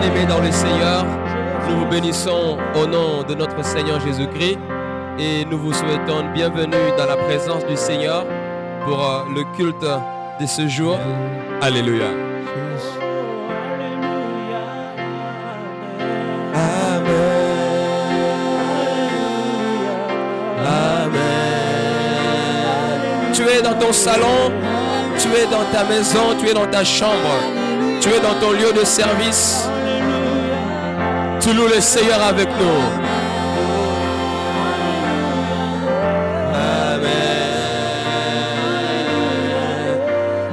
Bien-aimés dans le Seigneur, nous vous bénissons au nom de notre Seigneur Jésus-Christ et nous vous souhaitons une bienvenue dans la présence du Seigneur pour le culte de ce jour. Alléluia. Tu es dans ton salon, tu es dans ta maison, tu es dans ta chambre, tu es dans ton lieu de service. Tu loues le Seigneur avec nous. Amen.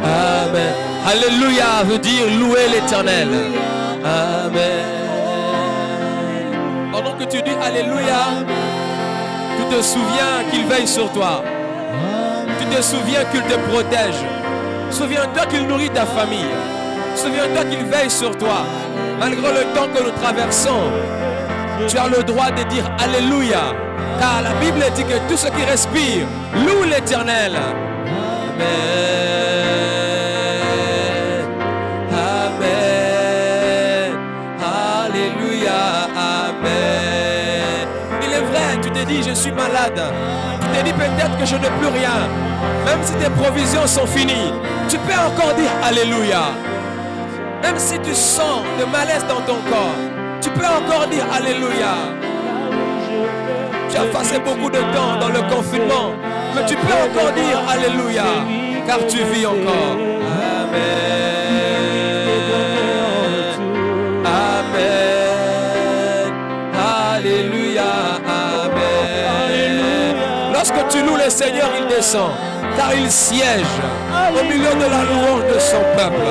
Amen. Alléluia veut dire louer l'Éternel. Amen. Pendant que tu dis Alléluia, tu te souviens qu'il veille sur toi. Tu te souviens qu'il te protège. Souviens-toi qu'il nourrit ta famille. Souviens-toi qu'il veille sur toi. Malgré le temps que nous traversons, tu as le droit de dire Alléluia. Car la Bible dit que tout ce qui respire loue l'Éternel. Amen. Amen. Alléluia. Amen. Il est vrai, tu te dis je suis malade. Tu te dis peut-être que je n'ai plus rien. Même si tes provisions sont finies, tu peux encore dire Alléluia. Même si tu sens de malaise dans ton corps, tu peux encore dire Alléluia. Tu as passé beaucoup de temps dans le confinement, mais tu peux encore dire Alléluia, car tu vis encore. Amen. Amen. Alléluia. Amen. Lorsque tu loues le Seigneur, il descend, car il siège au milieu de la louange de son peuple.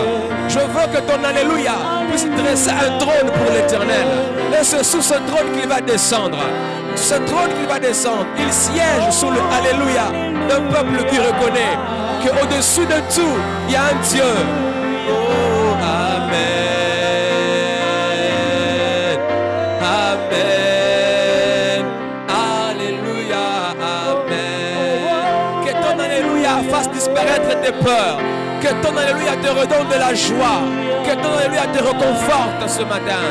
Je veux que ton Alléluia puisse dresser un trône pour l'Éternel. Et c'est sous ce trône qu'il va descendre. Ce trône qu'il va descendre, il siège sous le Alléluia d'un peuple qui reconnaît qu'au-dessus de tout, il y a un Dieu. Oh, Amen. Amen. Alléluia. Amen. Que ton Alléluia fasse disparaître tes peurs. Que ton Alléluia te redonne de la joie. Que ton Alléluia te reconforte ce matin.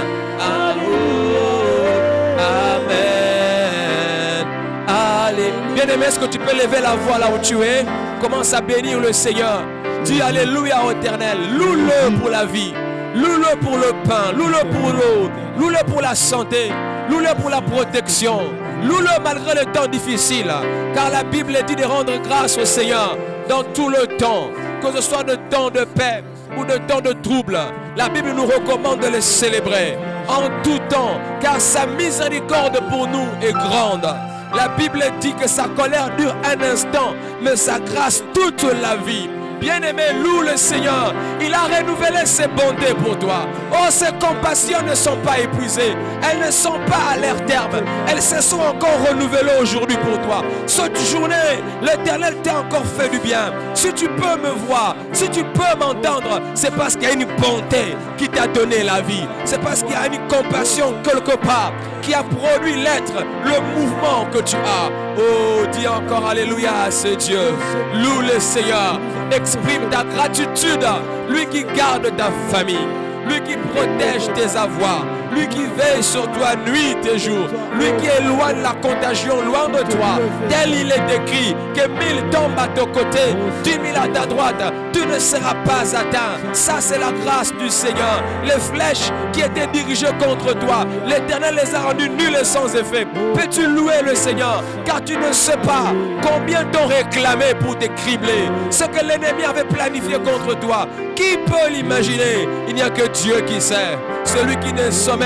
Amen. Allez. Bien-aimé, est-ce que tu peux lever la voix là où tu es? Commence à bénir le Seigneur. Dis Alléluia au Éternel. Loue-le pour la vie. Loue-le pour le pain. Loue-le pour l'eau. Loue-le pour la santé. Loue-le pour la protection. Loue-le malgré le temps difficile. Car la Bible dit de rendre grâce au Seigneur dans tout le temps. Que ce soit de temps de paix ou de temps de trouble, la Bible nous recommande de les célébrer en tout temps, car sa miséricorde pour nous est grande. La Bible dit que sa colère dure un instant, mais sa grâce toute la vie. Bien-aimé, loue le Seigneur. Il a renouvelé ses bontés pour toi. Oh, ses compassions ne sont pas épuisées. Elles ne sont pas à leur terme. Elles se sont encore renouvelées aujourd'hui pour toi. Cette journée, l'Éternel t'a encore fait du bien. Si tu peux me voir, si tu peux m'entendre, c'est parce qu'il y a une bonté qui t'a donné la vie. C'est parce qu'il y a une compassion quelque part qui a produit l'être, le mouvement que tu as. Oh, dis encore Alléluia à ce Dieu. Loue le Seigneur. Exprime ta gratitude. Lui qui garde ta famille. Lui qui protège tes avoirs. Lui qui veille sur toi nuit et jour. Lui qui éloigne la contagion loin de toi. Tel il est écrit que 1000 tombent à ton côté, 10 000 à ta droite, tu ne seras pas atteint. Ça c'est la grâce du Seigneur. Les flèches qui étaient dirigées contre toi, l'Éternel les a rendues nulles et sans effet. Peux-tu louer le Seigneur, car tu ne sais pas combien t'ont réclamé pour te cribler. Ce que l'ennemi avait planifié contre toi, qui peut l'imaginer? Il n'y a que Dieu qui sait. Celui qui ne sommeille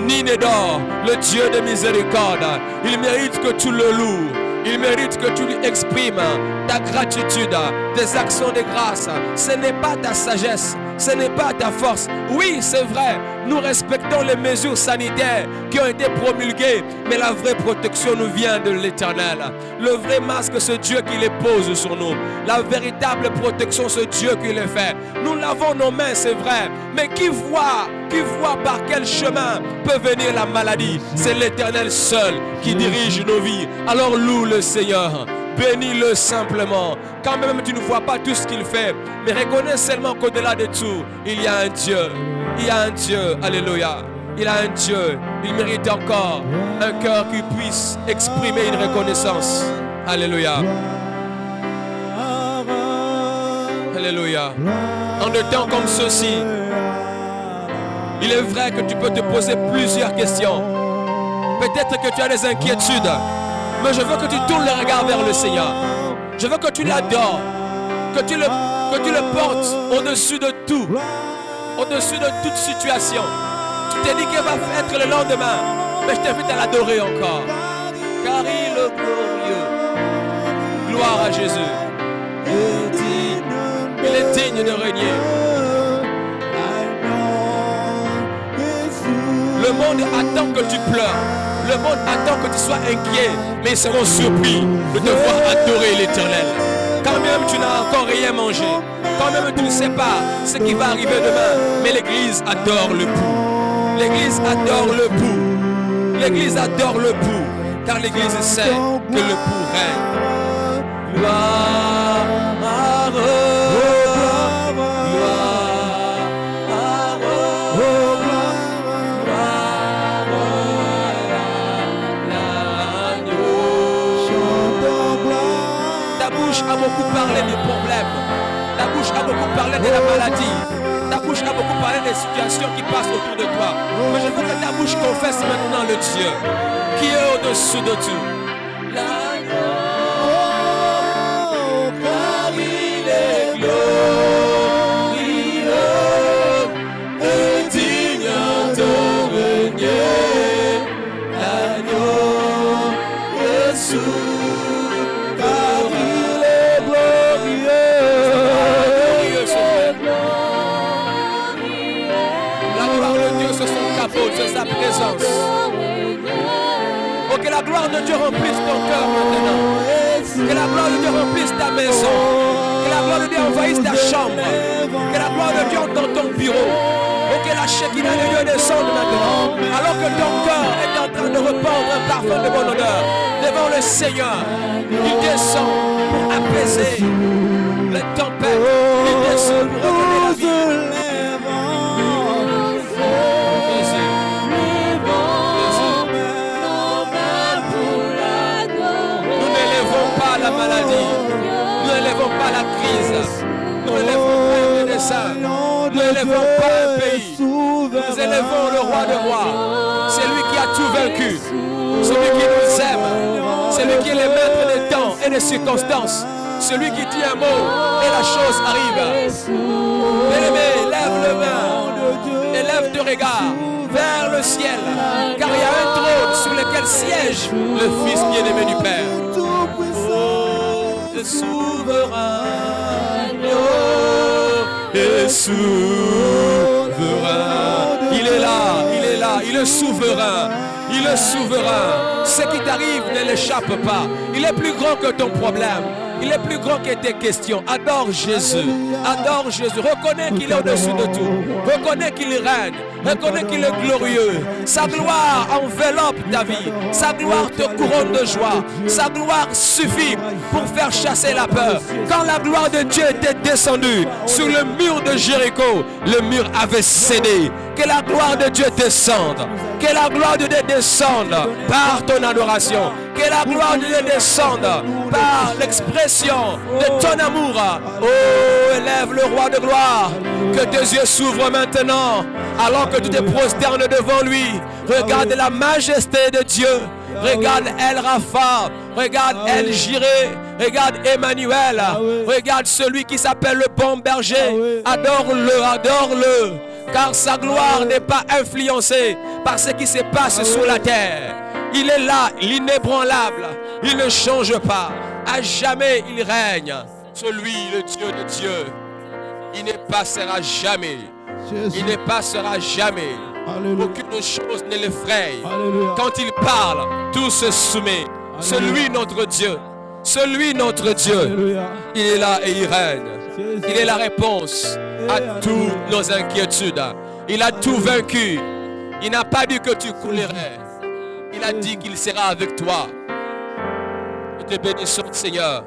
ni ne dort, le Dieu de miséricorde. Il mérite que tu le loues. Il mérite que tu lui exprimes ta gratitude, tes actions de grâce. Ce n'est pas ta sagesse, ce n'est pas ta force. Oui, c'est vrai, nous respectons les mesures sanitaires qui ont été promulguées, mais la vraie protection nous vient de l'Éternel. Le vrai masque, c'est Dieu qui les pose sur nous. La véritable protection, c'est Dieu qui les fait. Nous lavons nos mains, c'est vrai, mais qui voit par quel chemin peut venir la maladie? C'est l'Éternel seul qui dirige nos vies. Alors loue le Seigneur. bénis-le simplement. Quand même tu ne vois pas tout ce qu'il fait, mais reconnais seulement qu'au-delà de tout, il y a un Dieu. Il y a un Dieu, alléluia. Il a un Dieu, il mérite encore un cœur qui puisse exprimer une reconnaissance. Alléluia. Alléluia. En des temps comme ceci, il est vrai que tu peux te poser plusieurs questions. Peut-être que tu as des inquiétudes, mais je veux que tu tournes le regard vers le Seigneur. Je veux que tu l'adores, que tu le portes au-dessus de tout, au-dessus de toute situation. Tu t'es dit qu'il va être le lendemain, mais je t'invite à l'adorer encore. Car il est glorieux. Gloire à Jésus. Il est digne de régner. Le monde attend que tu pleures. Le monde attend que tu sois inquiet. Mais ils seront surpris de te voir adorer l'Éternel. Quand même tu n'as encore rien mangé. Quand même tu ne sais pas ce qui va arriver demain. Mais l'Église adore le pouls. L'Église adore le pouls. L'Église adore le pouls. Car l'Église sait que le pouls règne. Gloire. A beaucoup parlé des problèmes, ta bouche a beaucoup parlé de la maladie, ta bouche a beaucoup parlé des situations qui passent autour de toi. Mais je veux que ta bouche confesse maintenant le Dieu qui est au-dessus de tout. Car il est glorieux et digne de régner. L'agneau Jésus. C'est sa présence. Oh, que la gloire de Dieu remplisse ton cœur maintenant. Que la gloire de Dieu remplisse ta maison. Que la gloire de Dieu envahisse ta chambre. Que la gloire de Dieu entre dans ton bureau. Oh, que la Shekinah de Dieu descende maintenant. Alors que ton cœur est en train de répandre un parfum de bonne odeur devant le Seigneur. Il descend pour apaiser les tempêtes. Il descend pour redonner la vie. La maladie, nous n'élevons pas la crise, nous n'élevons pas un médecin, nous n'élevons pas un pays, nous élevons le roi des rois. C'est lui qui a tout vaincu, celui qui nous aime, celui qui est le maître des temps et des circonstances, celui qui dit un mot et la chose arrive. Bien-aimé, lève le main et lève ton regard vers le ciel, car il y a un trône sur lequel siège le Fils bien-aimé du Père. Le souverain, le souverain, il est là, il est là, il est souverain, il est souverain. Ce qui t'arrive ne l'échappe pas. Il est plus grand que ton problème. Il est plus grand que tes questions. Adore Jésus. Adore Jésus. Reconnais qu'il est au-dessus de tout. Reconnais qu'il règne. Reconnais qu'il est glorieux. Sa gloire enveloppe ta vie. Sa gloire te couronne de joie. Sa gloire suffit pour faire chasser la peur. Quand la gloire de Dieu était descendue sur le mur de Jéricho, le mur avait cédé. Que la gloire de Dieu descende. Que la gloire de Dieu descende par ton adoration. Que la gloire de Dieu descende par l'expression de ton amour. Oh, élève le roi de gloire. Que tes yeux s'ouvrent maintenant alors que tu te prosternes devant lui. Regarde la majesté de Dieu. Regarde El Rapha. Regarde El Jireh. Regarde Emmanuel. Regarde celui qui s'appelle le bon berger. Adore-le, adore-le. Car sa gloire n'est pas influencée par ce qui se passe sur la terre. Il est là, l'inébranlable. Il ne change pas. À jamais il règne. Celui, le Dieu de Dieu. Il ne passera jamais. Il ne passera jamais. Alléluia. Aucune chose ne l'effraie. Quand il parle, tout se soumet. Celui notre Dieu. Celui notre Dieu. Alléluia. Il est là et il règne. Il est la réponse à toutes nos inquiétudes. Il a tout vaincu. Il n'a pas dit que tu coulerais. Il a dit qu'il sera avec toi. te bénissons, Seigneur.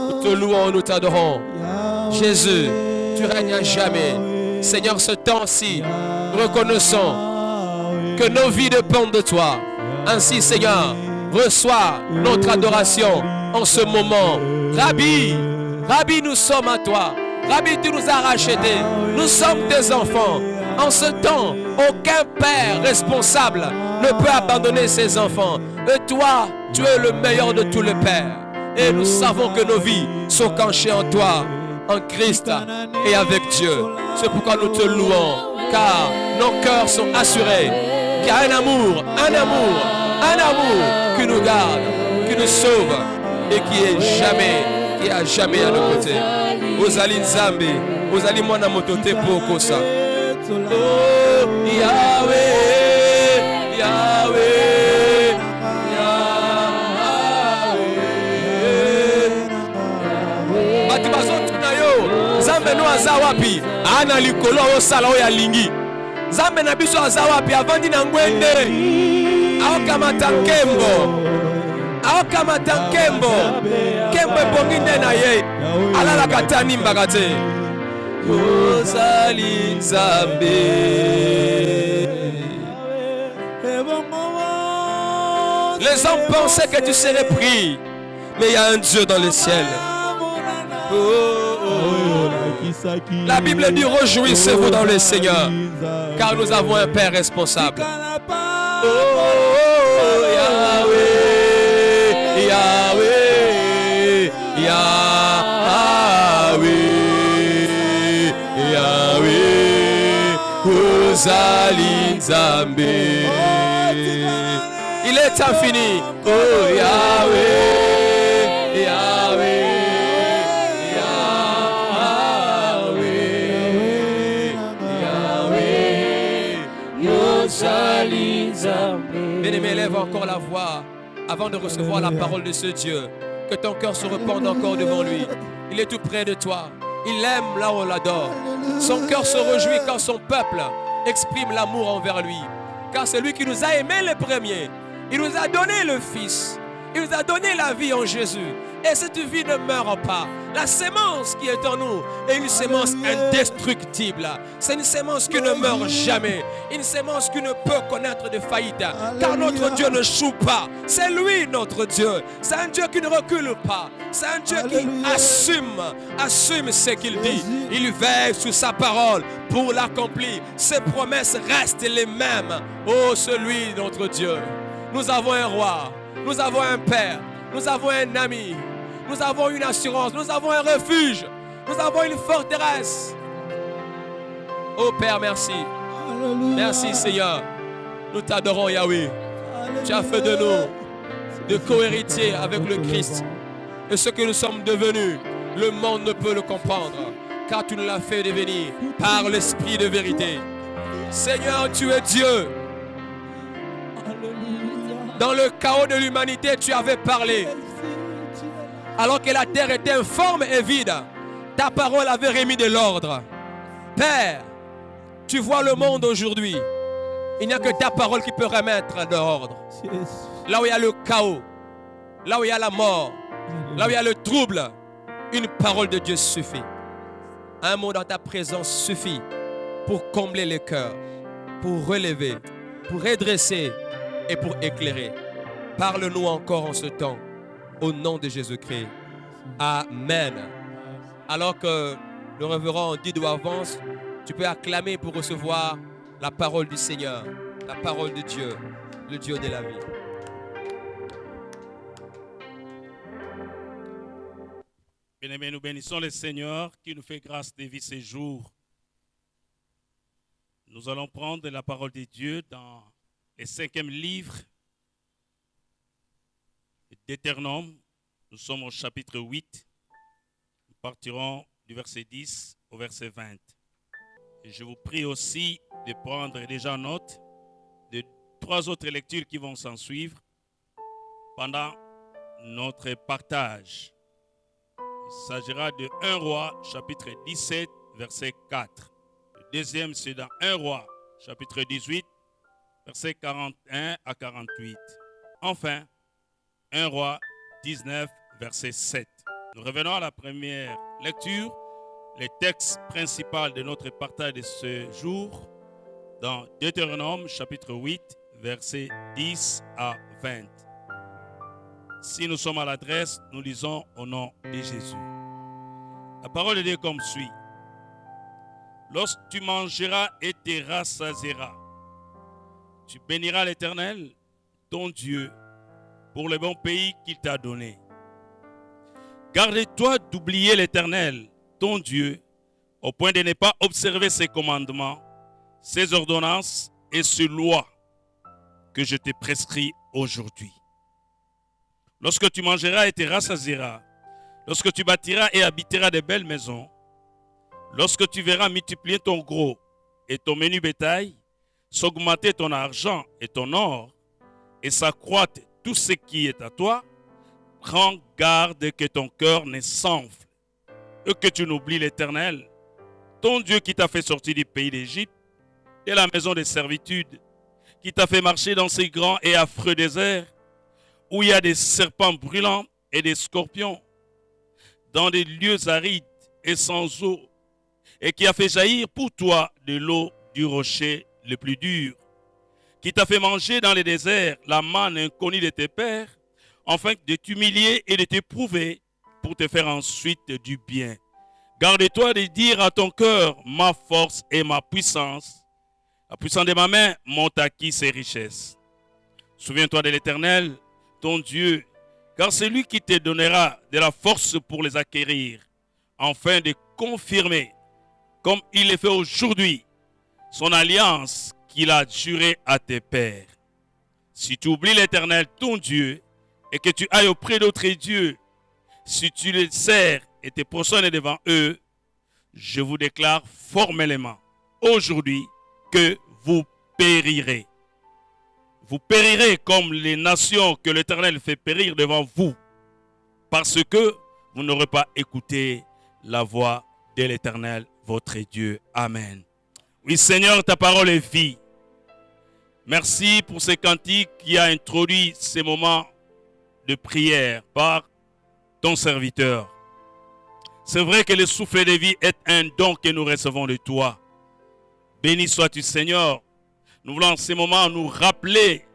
Nous te louons, nous t'adorons. Jésus, tu règnes à jamais. Seigneur, ce temps-ci, nous reconnaissons que nos vies dépendent de toi. Ainsi, Seigneur, reçois notre adoration en ce moment. Rabbi, Rabbi, nous sommes à toi. Rabbi, tu nous as rachetés. Nous sommes tes enfants. En ce temps, aucun père responsable ne peut abandonner ses enfants. Et toi, tu es le meilleur de tous les pères. Et nous savons que nos vies sont canchées en toi, en Christ et avec Dieu. C'est pourquoi nous te louons, car nos cœurs sont assurés qu'il y a un amour qui nous garde, qui nous sauve et qui est à jamais à nos côtés. Ozali Nzambe, Ozali mwana motote poko sa. Oh Yahweh, Yahweh, Yahweh. Bati bazotuna yo, Nzambe no aza wapi? Ana likolo osala oya lingi. Nzambe na biso aza wapi? Avandi na ngwende. Aokamata nkembo. Aokamata nkembo. Nkembo ebongi nde na ye. Alala katani mbakate. Ozali Nzambe. Les hommes pensaient que tu serais pris, mais il y a un Dieu dans le ciel. Oh, oh, oh. La Bible dit réjouissez-vous dans le Seigneur, car nous avons un Père responsable. Oh, oh, Yahweh, Yahweh, Yahweh, Yahweh, Ozali Nzambe. Il est infini. Oh Yahweh, Yahweh, Yahweh, Yahweh, Ozali Nzambe. Bien-aimé, élève encore la voix avant de recevoir la parole de ce Dieu. Que ton cœur se repende encore devant lui. Il est tout près de toi. Il aime là où on l'adore. Son cœur se réjouit quand son peuple exprime l'amour envers lui. Car c'est lui qui nous a aimés les premiers. Il nous a donné le Fils. Il nous a donné la vie en Jésus. Et cette vie ne meurt pas. La sémence qui est en nous est une sémence indestructible. C'est une sémence qui ne meurt jamais. Une sémence qui ne peut connaître de faillite. Car notre Dieu ne choue pas. C'est lui notre Dieu. C'est un Dieu qui ne recule pas. C'est un Dieu qui assume ce qu'il dit. Il veille sur sa parole pour l'accomplir. Ses promesses restent les mêmes. Oh, celui notre Dieu. Nous avons un roi, nous avons un père, nous avons un ami, nous avons une assurance, nous avons un refuge, nous avons une forteresse. Oh Père, merci. Merci Seigneur. Nous t'adorons Yahweh. Tu as fait de nous de co-héritiers avec le Christ. Et ce que nous sommes devenus, le monde ne peut le comprendre, car tu nous l'as fait devenir par l'Esprit de vérité. Seigneur, tu es Dieu. Dans le chaos de l'humanité, tu avais parlé. Alors que la terre était informe et vide, ta parole avait remis de l'ordre. Père, tu vois le monde aujourd'hui. Il n'y a que ta parole qui peut remettre de l'ordre. Là où il y a le chaos, là où il y a la mort, là où il y a le trouble, une parole de Dieu suffit. Un mot dans ta présence suffit pour combler les cœurs, pour relever, pour redresser et pour éclairer. Parle-nous encore en ce temps, au nom de Jésus-Christ. Amen. Alors que le révérend Dido avance, tu peux acclamer pour recevoir la parole du Seigneur, la parole de Dieu, le Dieu de la vie. Bien-aimés, nous bénissons le Seigneur qui nous fait grâce de vivre ces jours. Nous allons prendre la parole de Dieu dans le 5e livre d'Éternome. Nous sommes au chapitre 8. Nous partirons du verset 10 au verset 20. Et je vous prie aussi de prendre déjà note de 3 autres lectures qui vont s'en suivre pendant notre partage. Il s'agira de 1 Roi, chapitre 17, verset 4. Le deuxième, c'est dans 1 Roi, chapitre 18, verset 41 à 48. Enfin, 1 Roi 19, verset 7. Nous revenons à la première lecture, les textes principaux de notre partage de ce jour, dans Deutéronome chapitre 8, versets 10 à 20. Si nous sommes à l'adresse, nous lisons au nom de Jésus. La parole de Dieu comme suit. Lorsque tu mangeras et te rassasieras, tu béniras l'Éternel, ton Dieu, pour le bon pays qu'il t'a donné. Garde-toi d'oublier l'Éternel, ton Dieu, au point de ne pas observer ses commandements, ses ordonnances et ses lois que je te prescris aujourd'hui. Lorsque tu mangeras et te rassasieras, lorsque tu bâtiras et habiteras de belles maisons, lorsque tu verras multiplier ton gros et ton menu bétail, s'augmenter ton argent et ton or, et s'accroître tout ce qui est à toi, prends garde que ton cœur ne s'enfle et que tu n'oublies l'Éternel, ton Dieu qui t'a fait sortir du pays d'Égypte, de la maison de servitude, qui t'a fait marcher dans ces grands et affreux déserts, où il y a des serpents brûlants et des scorpions, dans des lieux arides et sans eau, et qui a fait jaillir pour toi de l'eau du rocher le plus dur, qui t'a fait manger dans les déserts la manne inconnue de tes pères, afin de t'humilier et de t'éprouver pour te faire ensuite du bien. Garde-toi de dire à ton cœur, ma force et ma puissance, la puissance de ma main m'ont acquis ces richesses. Souviens-toi de l'Éternel, ton Dieu, car c'est lui qui te donnera de la force pour les acquérir, afin de confirmer, comme il le fait aujourd'hui, son alliance qu'il a jurée à tes pères. Si tu oublies l'Éternel, ton Dieu, et que tu ailles auprès d'autres dieux, si tu les sers et te prosternes devant eux, je vous déclare formellement aujourd'hui que vous périrez. Vous périrez comme les nations que l'Éternel fait périr devant vous, parce que vous n'aurez pas écouté la voix de l'Éternel, votre Dieu. Amen. Oui, Seigneur, ta parole est vie. Merci pour ce cantique qui a introduit ces moments de prière par ton serviteur. C'est vrai que le souffle de vie est un don que nous recevons de toi. Béni sois-tu, Seigneur. Nous voulons en ces moments nous rappeler,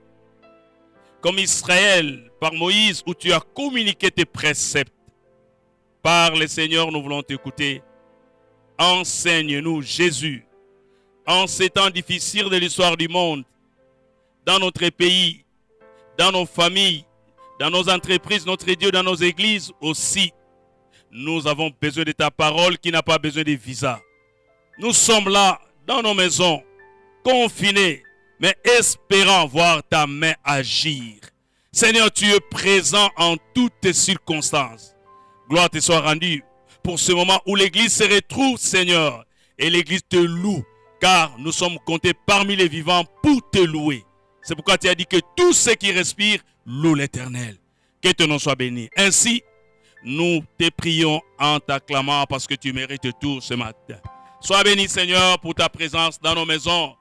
comme Israël, par Moïse, où tu as communiqué tes préceptes. Parle, Seigneur, nous voulons t'écouter. Enseigne-nous, Jésus, en ces temps difficiles de l'histoire du monde, dans notre pays, dans nos familles, dans nos entreprises, notre Dieu, dans nos églises aussi. Nous avons besoin de ta parole qui n'a pas besoin de visa. Nous sommes là, dans nos maisons, confinés, mais espérant voir ta main agir. Seigneur, tu es présent en toutes circonstances. Gloire te soit rendue pour ce moment où l'Église se retrouve, Seigneur, et l'Église te loue, car nous sommes comptés parmi les vivants pour te louer. C'est pourquoi tu as dit que tous ceux qui respirent louent l'Éternel. Que ton nom soit béni. Ainsi, nous te prions en t'acclamant parce que tu mérites tout ce matin. Sois béni, Seigneur, pour ta présence dans nos maisons,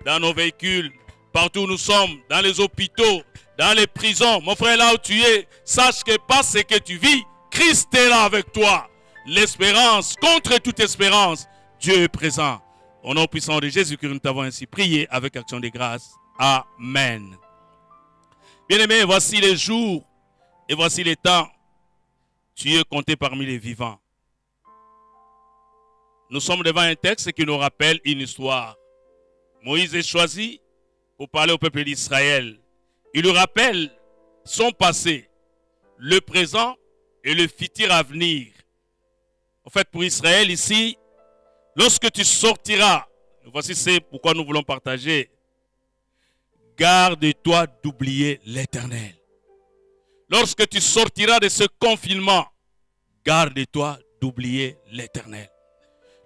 dans nos véhicules, partout où nous sommes, dans les hôpitaux, dans les prisons. Mon frère, là où tu es, sache que pas ce que tu vis, Christ est là avec toi. L'espérance, contre toute espérance, Dieu est présent. Au nom puissant de Jésus, que nous t'avons ainsi prié avec action de grâce. Amen. Bien-aimés, voici les jours et voici les temps. Tu es compté parmi les vivants. Nous sommes devant un texte qui nous rappelle une histoire. Moïse est choisi pour parler au peuple d'Israël. Il lui rappelle son passé, le présent et le futur à venir. En fait, pour Israël ici, lorsque tu sortiras, voici c'est pourquoi nous voulons partager, garde-toi d'oublier l'Éternel. Lorsque tu sortiras de ce confinement, garde-toi d'oublier l'Éternel.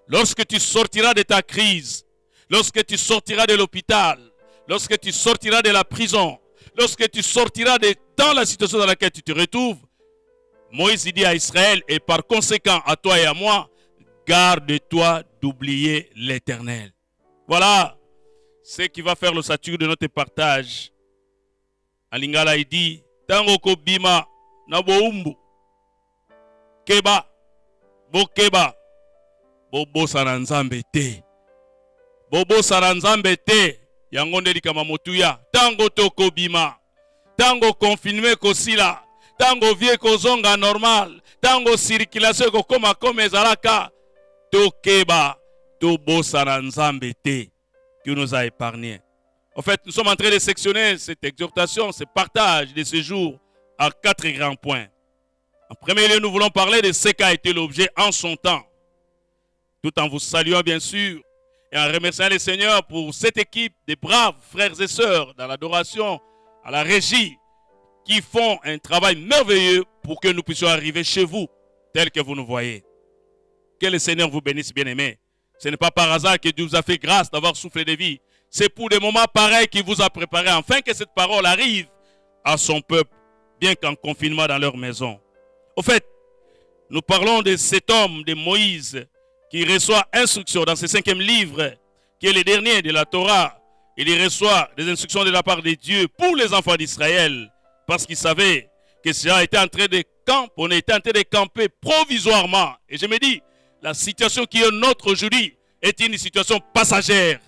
Lorsque tu sortiras de ta crise, lorsque tu sortiras de l'hôpital, lorsque tu sortiras de la prison, lorsque tu sortiras dans la situation dans laquelle tu te retrouves, Moïse dit à Israël et par conséquent à toi et à moi, garde-toi d'oublier l'Éternel. Voilà ce qui va faire l'ossature de notre partage. En lingala il dit, tango ko bima na boumbu. Keba, bokeba, bobosana nzambe te. Bobosana nzambe te, yango nde likama motuya. Tango toko bima, tango konfinme kosila, tango vie kozonga normal, tango circulation kokoma kome ezalaka, tokeba, tobosana nzambe te, qui nous a épargnés. En fait, nous sommes en train de sectionner cette exhortation, ce partage de ce jour à 4 grands points. En premier lieu, nous voulons parler de ce qu'a été l'objet en son temps, tout en vous saluant bien sûr et en remerciant le Seigneur pour cette équipe de braves frères et sœurs dans l'adoration, à la régie, qui font un travail merveilleux pour que nous puissions arriver chez vous, tel que vous nous voyez. Que le Seigneur vous bénisse, bien-aimés. Ce n'est pas par hasard que Dieu vous a fait grâce d'avoir soufflé de vie. C'est pour des moments pareils qu'il vous a préparé, afin que cette parole arrive à son peuple, bien qu'en confinement dans leur maison. Au fait, nous parlons de cet homme, de Moïse, qui reçoit instruction dans ce 5e livre, qui est le dernier de la Torah. Il reçoit des instructions de la part de Dieu pour les enfants d'Israël, parce qu'il savait que cela était en train de camper, on était en train de camper provisoirement. Et je me dis, la situation qui est nôtre aujourd'hui est une situation passagère.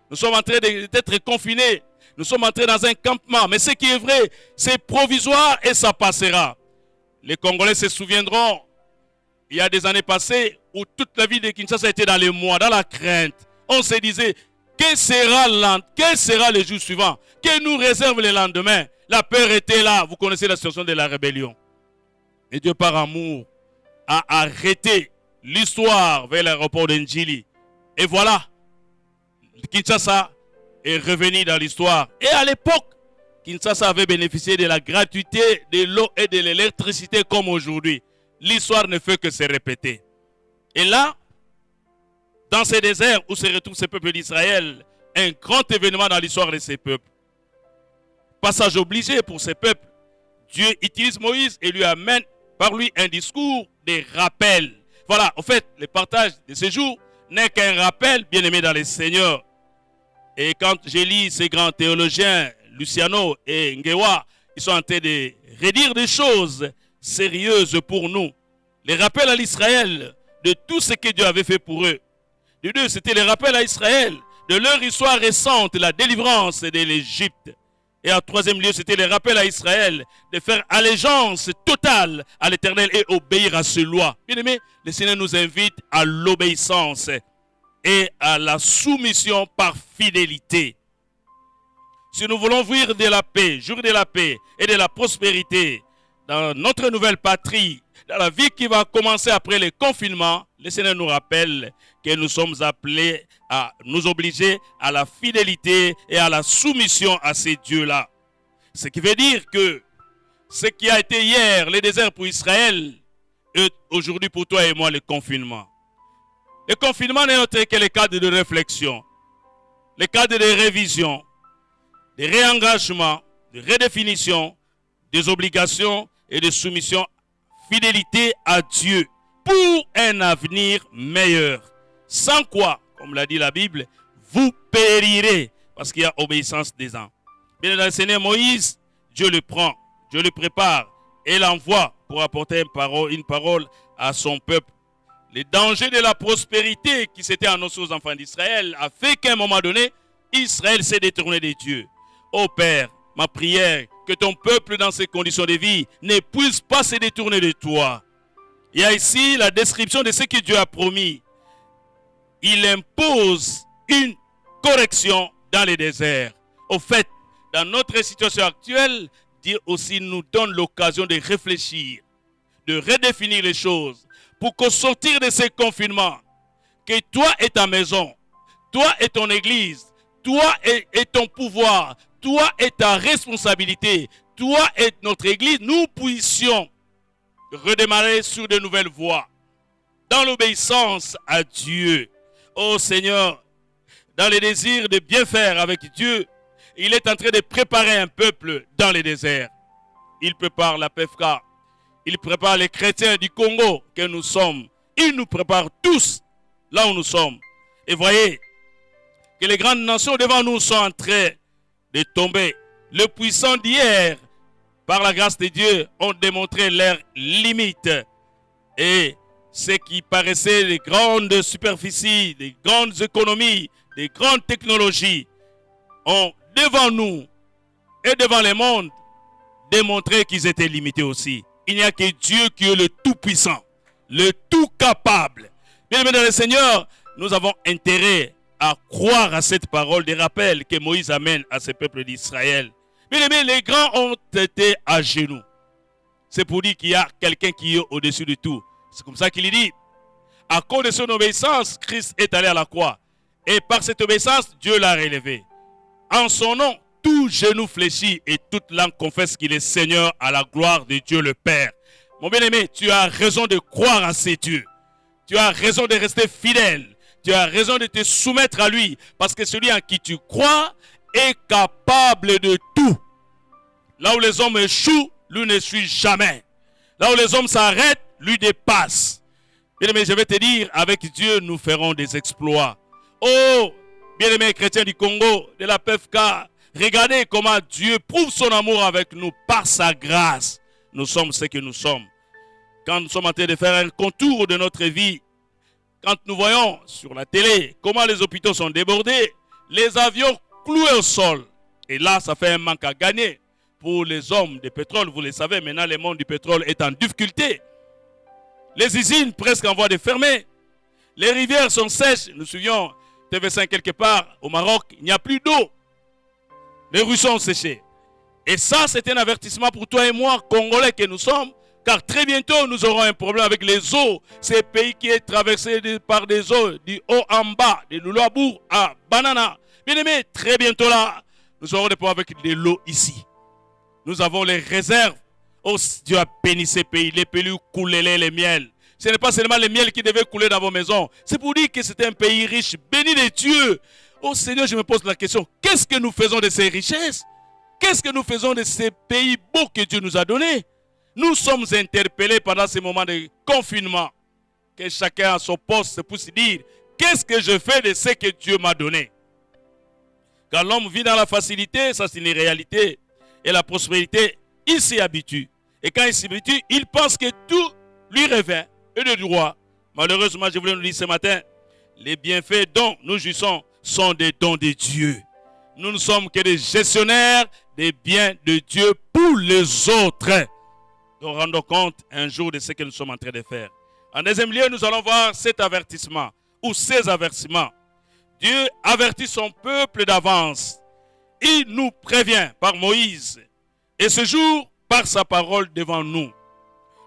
Nous sommes en train d'être confinés. Nous sommes entrés dans un campement. Mais ce qui est vrai, c'est provisoire et ça passera. Les Congolais se souviendront, il y a des années passées, où toute la vie de Kinshasa était dans les mois, dans la crainte. On se disait, quel sera le jour suivant? Que nous réserve le lendemain? La peur était là. Vous connaissez la situation de la rébellion. Et Dieu, par amour, a arrêté l'histoire vers l'aéroport d'Njili. Et voilà, Kinshasa est revenu dans l'histoire. Et à l'époque, Kinshasa avait bénéficié de la gratuité de l'eau et de l'électricité comme aujourd'hui. L'histoire ne fait que se répéter. Et là, dans ces déserts où se retrouve ce peuple d'Israël, un grand événement dans l'histoire de ces peuples. Passage obligé pour ces peuples. Dieu utilise Moïse et lui amène par lui un discours de rappel. Voilà, en fait, le partage de ce jour n'est qu'un rappel, bien aimé dans le Seigneur. Et quand je lis ces grands théologiens, Luciano et Ngewa, ils sont en train de redire des choses sérieuses pour nous. Les rappels à l'Israël de tout ce que Dieu avait fait pour eux. De deux, c'était les rappels à Israël de leur histoire récente, la délivrance de l'Égypte. Et en troisième lieu, c'était les rappels à Israël de faire allégeance totale à l'Éternel et obéir à ses lois. Bien aimé, le Seigneur nous invite à l'obéissance et à la soumission par fidélité. Si nous voulons vivre de la paix, jouir de la paix et de la prospérité dans notre nouvelle patrie, dans la vie qui va commencer après le confinement, le Seigneur nous rappelle que nous sommes appelés à nous obliger à la fidélité et à la soumission à ces dieux-là. Ce qui veut dire que ce qui a été hier le désert pour Israël est aujourd'hui pour toi et moi le confinement. Le confinement n'est autre que le cadre de réflexion, le cadre de révision, de réengagement, de redéfinition, des obligations et de soumission, fidélité à Dieu pour un avenir meilleur. Sans quoi, comme l'a dit la Bible, vous périrez parce qu'il y a obéissance des ans. Bien dans le Seigneur Moïse, Dieu le prend, Dieu le prépare et l'envoie pour apporter une parole à son peuple. Les dangers de la prospérité qui s'était annoncé aux enfants d'Israël a fait qu'à un moment donné, Israël s'est détourné de Dieu. Ô Père, ma prière, que ton peuple dans ces conditions de vie ne puisse pas se détourner de toi. Il y a ici la description de ce que Dieu a promis. Il impose une correction dans les déserts. Au fait, dans notre situation actuelle, Dieu aussi nous donne l'occasion de réfléchir, de redéfinir les choses pour qu'au sortir de ces confinements, que toi et ta maison, toi et ton église, toi et ton pouvoir, toi et ta responsabilité, toi et notre église, nous puissions redémarrer sur de nouvelles voies, dans l'obéissance à Dieu. Oh Seigneur, dans le désir de bien faire avec Dieu, il est en train de préparer un peuple dans les déserts. Il prépare la PFK, il prépare les chrétiens du Congo que nous sommes. Il nous prépare tous là où nous sommes. Et voyez que les grandes nations devant nous sont en train de tomber. Le puissant d'hier par la grâce de Dieu, ont démontré leurs limites. Et ce qui paraissait des grandes superficies, des grandes économies, des grandes technologies, ont devant nous et devant le monde démontré qu'ils étaient limités aussi. Il n'y a que Dieu qui est le Tout-Puissant, le Tout-Capable. Bien-aimés dans le Seigneur, nous avons intérêt à croire à cette parole de rappel que Moïse amène à ce peuple d'Israël. Bien-aimés, les grands ont été à genoux. C'est pour dire qu'il y a quelqu'un qui est au-dessus de tout. C'est comme ça qu'il dit. À cause de son obéissance, Christ est allé à la croix. Et par cette obéissance, Dieu l'a relevé. En son nom, tout genou fléchit et toute langue confesse qu'il est Seigneur à la gloire de Dieu le Père. Mon bien-aimé, tu as raison de croire à ces dieux. Tu as raison de rester fidèle. Tu as raison de te soumettre à lui. Parce que celui en qui tu crois est capable de tout. Là où les hommes échouent, lui ne suit jamais. Là où les hommes s'arrêtent, lui dépasse. Bien-aimé, je vais te dire, avec Dieu, nous ferons des exploits. Oh, bien-aimés chrétiens du Congo, de la PFK, regardez comment Dieu prouve son amour avec nous par sa grâce. Nous sommes ce que nous sommes. Quand nous sommes en train de faire un contour de notre vie, quand nous voyons sur la télé comment les hôpitaux sont débordés, les avions cloués au sol, et là, ça fait un manque à gagner. Pour les hommes de pétrole, vous le savez, maintenant le monde du pétrole est en difficulté. Les usines presque en voie de fermer. Les rivières sont sèches. Nous suivions TV5 quelque part au Maroc, il n'y a plus d'eau. Les ruisseaux sont séchés. Et ça, c'est un avertissement pour toi et moi, Congolais que nous sommes, car très bientôt, nous aurons un problème avec les eaux. Ces pays qui est traversé par des eaux, du haut en bas, de Lulabour à Banana. Bien aimé, très bientôt là, nous aurons des problèmes avec de l'eau ici. Nous avons les réserves. Oh, Dieu a béni ces pays. Les pays coulaient les miels. Ce n'est pas seulement les miels qui devaient couler dans vos maisons. C'est pour dire que c'était un pays riche, béni de Dieu. Oh Seigneur, je me pose la question. Qu'est-ce que nous faisons de ces richesses? Qu'est-ce que nous faisons de ces pays beaux que Dieu nous a donnés? Nous sommes interpellés pendant ces moments de confinement. Que chacun à son poste pour se dire, qu'est-ce que je fais de ce que Dieu m'a donné? Quand l'homme vit dans la facilité, ça c'est une réalité. Et la prospérité, il s'y habitue. Et quand il s'y habitue, il pense que tout lui revient et de droit. Malheureusement, je voulais nous dire ce matin, les bienfaits dont nous jouissons sont des dons de Dieu. Nous ne sommes que des gestionnaires des biens de Dieu pour les autres. Nous rendons compte un jour de ce que nous sommes en train de faire. En deuxième lieu, nous allons voir cet avertissement ou ces avertissements. Dieu avertit son peuple d'avance. Il nous prévient par Moïse et ce jour par sa parole devant nous.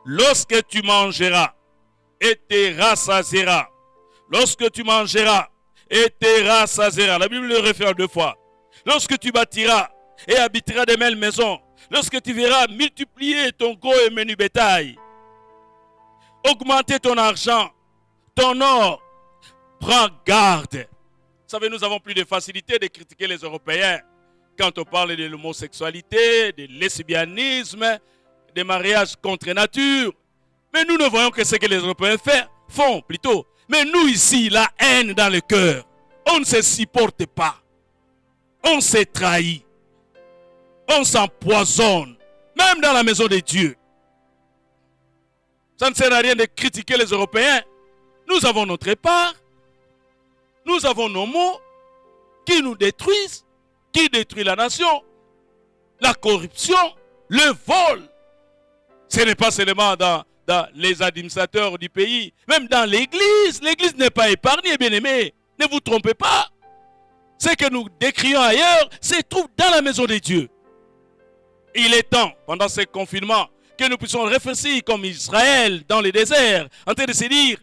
Lorsque tu mangeras et te rassasieras. Lorsque tu mangeras et te rassasieras. La Bible le réfère 2 fois. Lorsque tu bâtiras et habiteras de belles maisons. Lorsque tu verras multiplier ton gros et menu bétail. Augmenter ton argent, ton or. Prends garde. Vous savez, nous avons plus de facilité de critiquer les Européens. Quand on parle de l'homosexualité, de lesbianisme, des mariages contre nature. Mais nous ne voyons que ce que les Européens font plutôt. Mais nous ici, la haine dans le cœur. On ne se supporte pas. On se trahit. On s'empoisonne. Même dans la maison de Dieu. Ça ne sert à rien de critiquer les Européens. Nous avons notre part. Nous avons nos mots qui nous détruisent. Qui détruit la nation, la corruption, le vol. Ce n'est pas seulement dans les administrateurs du pays, même dans l'église. L'église n'est pas épargnée, bien-aimés. Ne vous trompez pas. Ce que nous décrions ailleurs se trouve dans la maison de Dieu. Il est temps, pendant ce confinement, que nous puissions réfléchir comme Israël dans le désert, en train de se dire,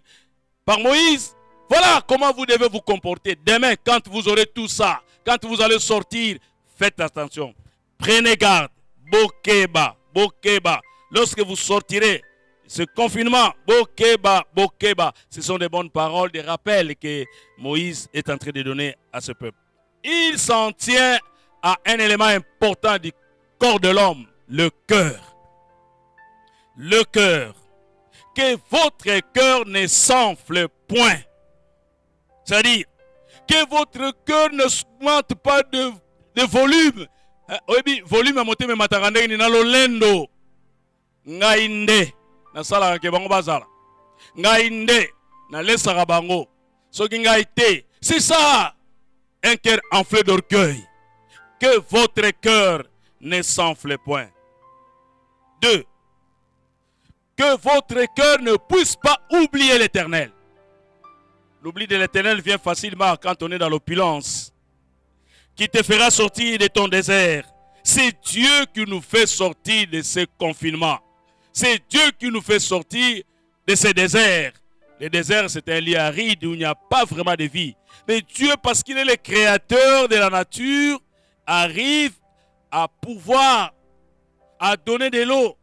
par Moïse, voilà comment vous devez vous comporter. Demain, quand vous aurez tout ça, quand vous allez sortir, faites attention. Prenez garde. Bokeba, bokeba. Lorsque vous sortirez, ce confinement, bokeba, bokeba. Ce sont des bonnes paroles, des rappels que Moïse est en train de donner à ce peuple. Il s'en tient à un élément important du corps de l'homme, le cœur. Le cœur. Que votre cœur ne s'enfle point. C'est-à-dire, que votre cœur ne augmente pas de volume, Oyebi volume mote me matakande ni na lolendo. Ngai nde na sala ke bango bazala. Ngai nde na lesaka bango. Soki ngai te. C'est ça un cœur enflé d'orgueil. Que votre cœur ne s'enfle point. 2. Que votre cœur ne puisse pas oublier l'Éternel. L'oubli de l'Éternel vient facilement quand on est dans l'opulence. Qui te fera sortir de ton désert. C'est Dieu qui nous fait sortir de ce confinement. C'est Dieu qui nous fait sortir de ces déserts. Le désert, c'est un lieu aride où il n'y a pas vraiment de vie. Mais Dieu, parce qu'il est le créateur de la nature, arrive à pouvoir, à donner de l'eau,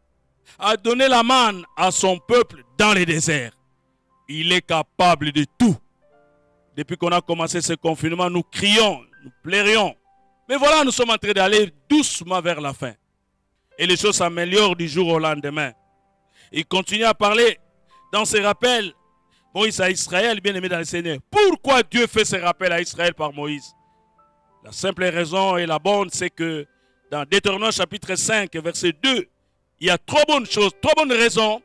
à donner la manne à son peuple dans les déserts. Il est capable de tout. Depuis qu'on a commencé ce confinement, nous crions, nous plairions. Mais voilà, nous sommes en train d'aller doucement vers la fin. Et les choses s'améliorent du jour au lendemain. Il continue à parler dans ses rappels. Moïse à Israël, bien aimé dans le Seigneur. Pourquoi Dieu fait ces rappels à Israël par Moïse? La simple raison et la bonne, c'est que dans Deutéronome chapitre 5, verset 2, il y a trois bonnes choses, trois bonnes raisons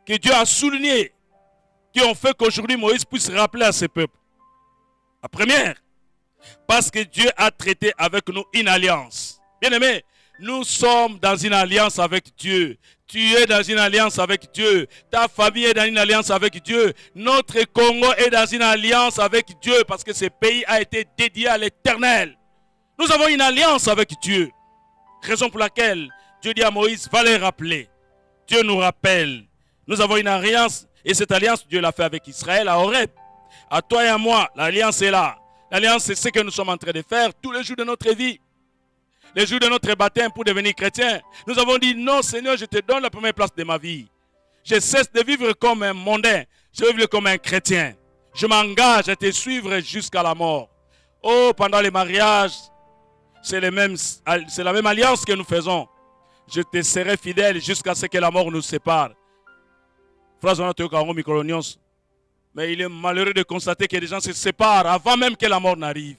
que Dieu a soulignées qui ont fait qu'aujourd'hui Moïse puisse rappeler à ses peuples. La première, parce que Dieu a traité avec nous une alliance. Bien aimé, nous sommes dans une alliance avec Dieu. Tu es dans une alliance avec Dieu. Ta famille est dans une alliance avec Dieu. Notre Congo est dans une alliance avec Dieu parce que ce pays a été dédié à l'Éternel. Nous avons une alliance avec Dieu. Raison pour laquelle Dieu dit à Moïse, va les rappeler. Dieu nous rappelle. Nous avons une alliance et cette alliance, Dieu l'a fait avec Israël à Horeb. À toi et à moi, l'alliance est là. L'alliance, c'est ce que nous sommes en train de faire tous les jours de notre vie. Les jours de notre baptême pour devenir chrétien. Nous avons dit, non Seigneur, je te donne la première place de ma vie. Je cesse de vivre comme un mondain. Je veux vivre comme un chrétien. Je m'engage à te suivre jusqu'à la mort. Oh, pendant les mariages, c'est la même alliance que nous faisons. Je te serai fidèle jusqu'à ce que la mort nous sépare. Mais il est malheureux de constater que les gens se séparent avant même que la mort n'arrive.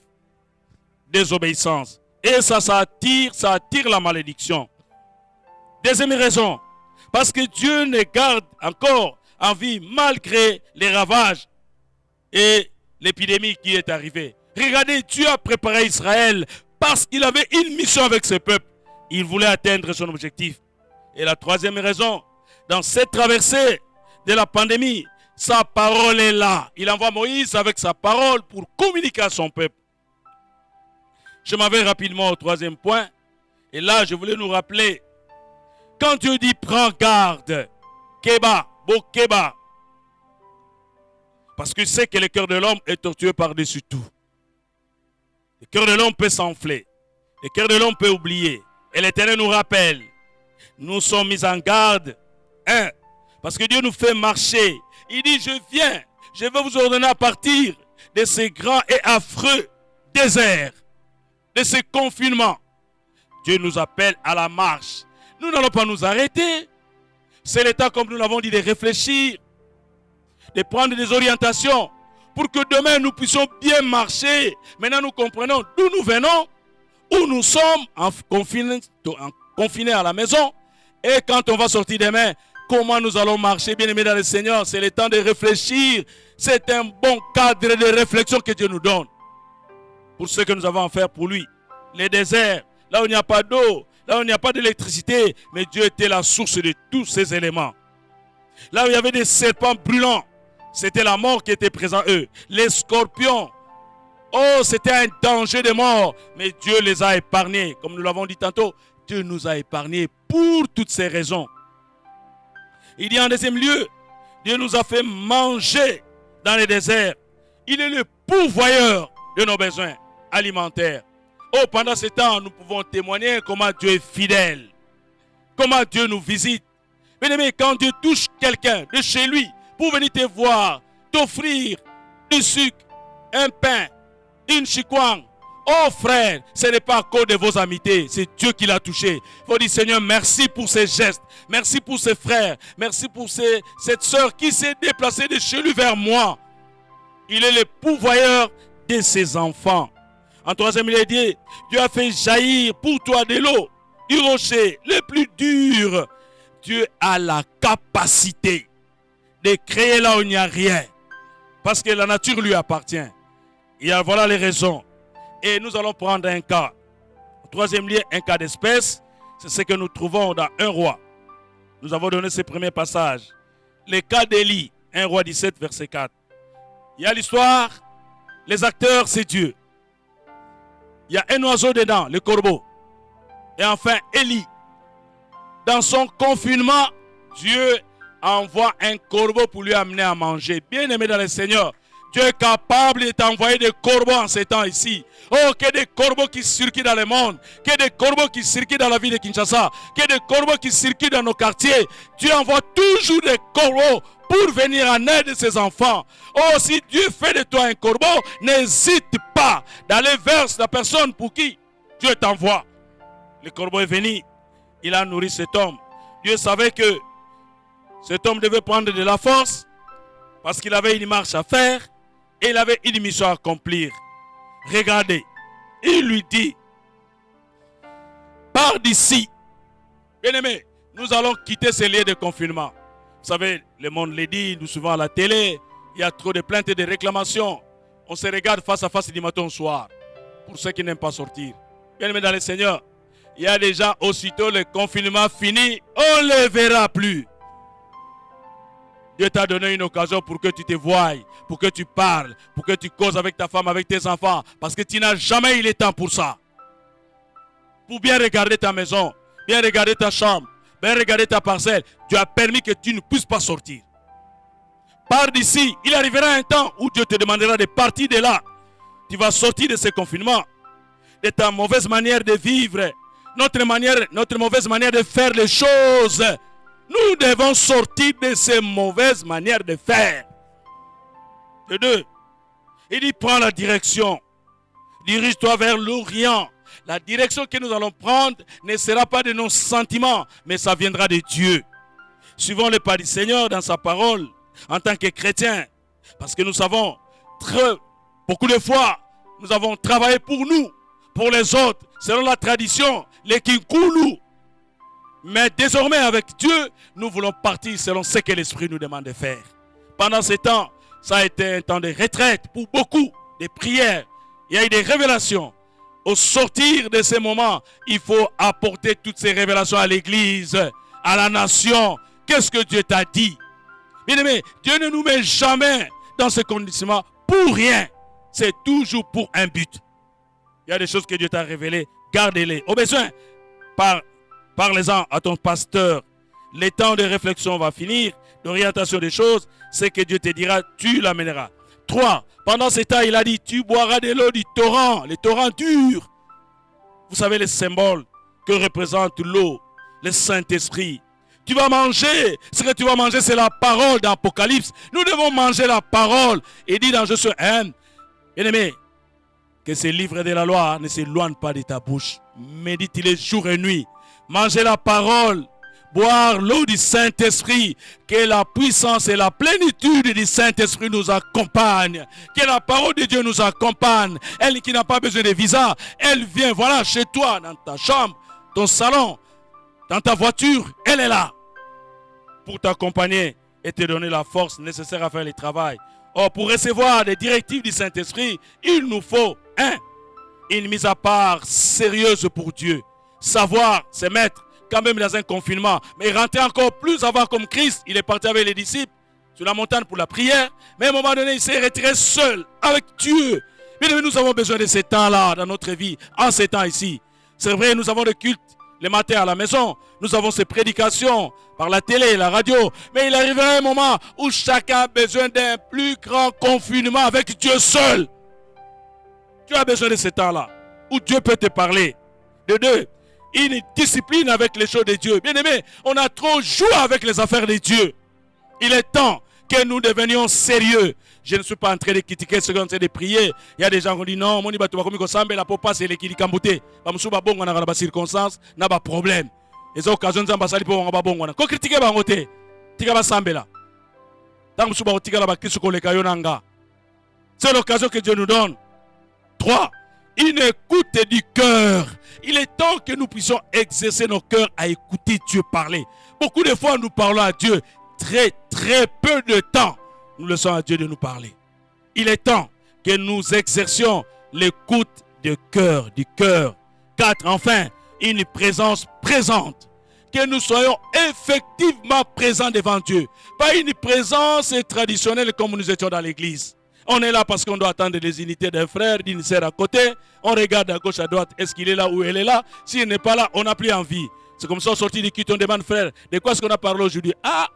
Désobéissance. Et ça attire la malédiction. Deuxième raison, parce que Dieu ne garde encore en vie malgré les ravages et l'épidémie qui est arrivée. Regardez, Dieu a préparé Israël parce qu'il avait une mission avec ses peuples. Il voulait atteindre son objectif. Et la troisième raison, dans cette traversée de la pandémie, sa parole est là. Il envoie Moïse avec sa parole pour communiquer à son peuple. Je m'en vais rapidement au troisième point. Et là, je voulais nous rappeler, quand Dieu dit prends garde, Keba, Bokeba, parce que c'est que le cœur de l'homme est tortueux par-dessus tout. Le cœur de l'homme peut s'enfler. Le cœur de l'homme peut oublier. Et l'Éternel nous rappelle, nous sommes mis en garde. Parce que Dieu nous fait marcher. Il dit, je viens, je vais vous ordonner à partir de ces grands et affreux déserts, de ces confinements. Dieu nous appelle à la marche. Nous n'allons pas nous arrêter. C'est le temps, comme nous l'avons dit, de réfléchir, de prendre des orientations pour que demain nous puissions bien marcher. Maintenant nous comprenons d'où nous venons, où nous sommes confinés à la maison. Et quand on va sortir demain, comment nous allons marcher, bien-aimés dans le Seigneur. C'est le temps de réfléchir. C'est un bon cadre de réflexion que Dieu nous donne pour ce que nous avons à faire pour lui. Les déserts, là où il n'y a pas d'eau, là où il n'y a pas d'électricité, mais Dieu était la source de tous ces éléments. Là où il y avait des serpents brûlants, c'était la mort qui était présente eux. Les scorpions, oh, c'était un danger de mort, mais Dieu les a épargnés. Comme nous l'avons dit tantôt, Dieu nous a épargnés pour toutes ces raisons. Il y a en deuxième lieu, Dieu nous a fait manger dans les déserts. Il est le pourvoyeur de nos besoins alimentaires. Oh, pendant ce temps, nous pouvons témoigner comment Dieu est fidèle. Comment Dieu nous visite. Bien aimé, quand Dieu touche quelqu'un de chez lui pour venir te voir, t'offrir du sucre, un pain, une chikwang. Oh frère, ce n'est pas à cause de vos amitiés, c'est Dieu qui l'a touché. Il faut dire Seigneur, merci pour ces gestes, merci pour ces frères, merci pour cette soeur qui s'est déplacée de chez lui vers moi. Il est le pourvoyeur de ses enfants. En troisième lieu, il dit, Dieu a fait jaillir pour toi de l'eau, du rocher, le plus dur. Dieu a la capacité de créer là où il n'y a rien. Parce que la nature lui appartient. Et voilà les raisons. Et nous allons prendre un cas. En troisième lieu, un cas d'espèce. C'est ce que nous trouvons dans 1 roi. Nous avons donné ce premier passage. Le cas d'Élie, 1 roi 17, verset 4. Il y a l'histoire. Les acteurs, c'est Dieu. Il y a un oiseau dedans, le corbeau. Et enfin, Élie. Dans son confinement, Dieu envoie un corbeau pour lui amener à manger. Bien aimé dans le Seigneur, Dieu est capable de t'envoyer des corbeaux en ces temps ici. Oh, que des corbeaux qui circulent dans le monde, que des corbeaux qui circulent dans la ville de Kinshasa, que des corbeaux qui circulent dans nos quartiers. Dieu envoie toujours des corbeaux pour venir en aide de ses enfants. Oh, si Dieu fait de toi un corbeau, n'hésite pas d'aller vers la personne pour qui Dieu t'envoie. Le corbeau est venu, il a nourri cet homme. Dieu savait que cet homme devait prendre de la force parce qu'il avait une marche à faire et il avait une mission à accomplir. Regardez, il lui dit, pars d'ici. Bien-aimé, nous allons quitter ces lieux de confinement. Vous savez, le monde le dit, nous souvent à la télé, il y a trop de plaintes et de réclamations. On se regarde face à face du matin au soir, pour ceux qui n'aiment pas sortir. Bien-aimé dans le Seigneur, il y a déjà aussitôt le confinement fini, on ne le verra plus. Dieu t'a donné une occasion pour que tu te voies, pour que tu parles, pour que tu causes avec ta femme, avec tes enfants. Parce que tu n'as jamais eu le temps pour ça. Pour bien regarder ta maison, bien regarder ta chambre, bien regarder ta parcelle. Dieu a permis que tu ne puisses pas sortir. Pars d'ici. Il arrivera un temps où Dieu te demandera de partir de là. Tu vas sortir de ce confinement, de ta mauvaise manière de vivre, notre mauvaise manière de faire les choses. Nous devons sortir de ces mauvaises manières de faire. De deux, il dit prends la direction. Dirige-toi vers l'Orient. La direction que nous allons prendre ne sera pas de nos sentiments, mais ça viendra de Dieu. Suivons le pas du Seigneur dans sa parole en tant que chrétiens. Parce que nous savons beaucoup de fois, nous avons travaillé pour nous, pour les autres, selon la tradition, les Kinkoulou. Mais désormais, avec Dieu, nous voulons partir selon ce que l'Esprit nous demande de faire. Pendant ce temps, ça a été un temps de retraite pour beaucoup, de prières. Il y a eu des révélations. Au sortir de ces moments, il faut apporter toutes ces révélations à l'Église, à la nation. Qu'est-ce que Dieu t'a dit? Bien-aimé, Dieu ne nous met jamais dans ce conditionnement pour rien. C'est toujours pour un but. Il y a des choses que Dieu t'a révélées, gardez-les. Au besoin, parlez-en à ton pasteur. Le temps de réflexion va finir, d'orientation des choses. Ce que Dieu te dira, tu l'amèneras. 3. Pendant ce temps, il a dit, tu boiras de l'eau du torrent, le torrent dur. Vous savez les symboles que représente l'eau, le Saint-Esprit. Tu vas manger. Ce que tu vas manger, c'est la parole d'Apocalypse. Nous devons manger la parole. Il dit dans Josué 1, bien-aimé, que ce livre de la loi ne s'éloigne pas de ta bouche. Médite-les jour et nuit. Mangez la parole. Boire l'eau du Saint-Esprit. Que la puissance et la plénitude du Saint-Esprit nous accompagnent. Que la parole de Dieu nous accompagne. Elle qui n'a pas besoin de visa, elle vient, voilà, chez toi, dans ta chambre, ton salon, dans ta voiture, elle est là. Pour t'accompagner et te donner la force nécessaire à faire le travail. Or, pour recevoir les directives du Saint-Esprit, il nous faut, une mise à part sérieuse pour Dieu. Savoir se mettre quand même dans un confinement, mais rentrer encore plus avant comme Christ. Il est parti avec les disciples sur la montagne pour la prière, mais à un moment donné, il s'est retiré seul avec Dieu. Mais nous avons besoin de ces temps-là dans notre vie, en ces temps ici. C'est vrai, nous avons le culte le matin à la maison, nous avons ces prédications par la télé, la radio, mais il arrivera un moment où chacun a besoin d'un plus grand confinement avec Dieu seul. Tu as besoin de ce temps-là, où Dieu peut te parler. De deux, une discipline avec les choses de Dieu. Bien aimé, on a trop joué avec les affaires de Dieu. Il est temps que nous devenions sérieux. Je ne suis pas en train de critiquer ceux qui sont en train de prier. Il y a des gens qui disent non, mon ibatu bakomi ko sambe la popa c'est les qui kambouté. Ba musuba bongo na ba circonstance, na ba problème. Les occasions nzamba sali po ba bongo na. Ko critiquer ba ngote. Tika ba sambe là. Tant musuba otika la ba kristo ko le kayo nanga. C'est l'occasion que Dieu nous donne. 3. une écoute du cœur. Il est temps que nous puissions exercer nos cœurs à écouter Dieu parler. Beaucoup de fois, nous parlons à Dieu. Très peu de temps, nous laissons à Dieu de nous parler. Il est temps que nous exercions l'écoute du cœur. 4. Enfin, une présence présente. Que nous soyons effectivement présents devant Dieu. Pas une présence traditionnelle comme nous étions dans l'église. On est là parce qu'on doit attendre les unités d'un frère, d'une sœur à côté. On regarde à gauche, à droite. Est-ce qu'il est là ou elle est là? S'il n'est pas là, on n'a plus envie. C'est comme ça, on sortit du culte, on demande, frère, de quoi est-ce qu'on a parlé aujourd'hui? Ah,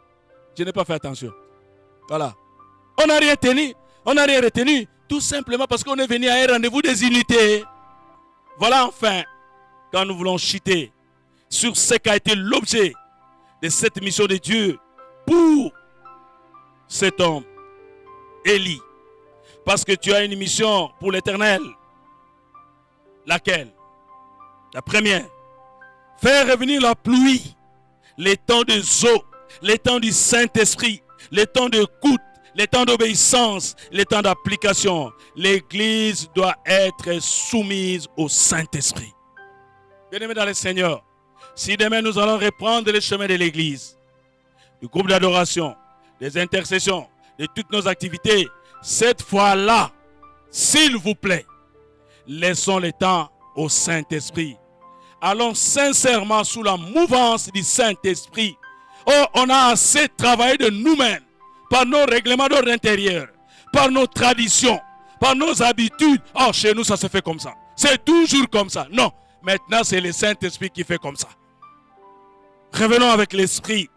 je n'ai pas fait attention. Voilà. On n'a rien tenu. On n'a rien retenu. Tout simplement parce qu'on est venu à un rendez-vous des unités. Voilà enfin, quand nous voulons chuter sur ce qu'a été l'objet de cette mission de Dieu pour cet homme, Élie. Parce que tu as une mission pour l'Éternel. Laquelle? La première. Faire revenir la pluie, les temps des eaux, les temps du Saint-Esprit, les temps d'écoute, les temps d'obéissance, les temps d'application. L'Église doit être soumise au Saint-Esprit. Bien-aimés dans le Seigneur, si demain nous allons reprendre le chemin de l'Église, du groupe d'adoration, des intercessions, de toutes nos activités, cette fois-là, s'il vous plaît, laissons le temps au Saint-Esprit. Allons sincèrement sous la mouvance du Saint-Esprit. Oh, on a assez travaillé de nous-mêmes, par nos règlements d'ordre intérieur, par nos traditions, par nos habitudes. Oh, chez nous, ça se fait comme ça. C'est toujours comme ça. Non, maintenant, c'est le Saint-Esprit qui fait comme ça. Revenons avec l'Esprit.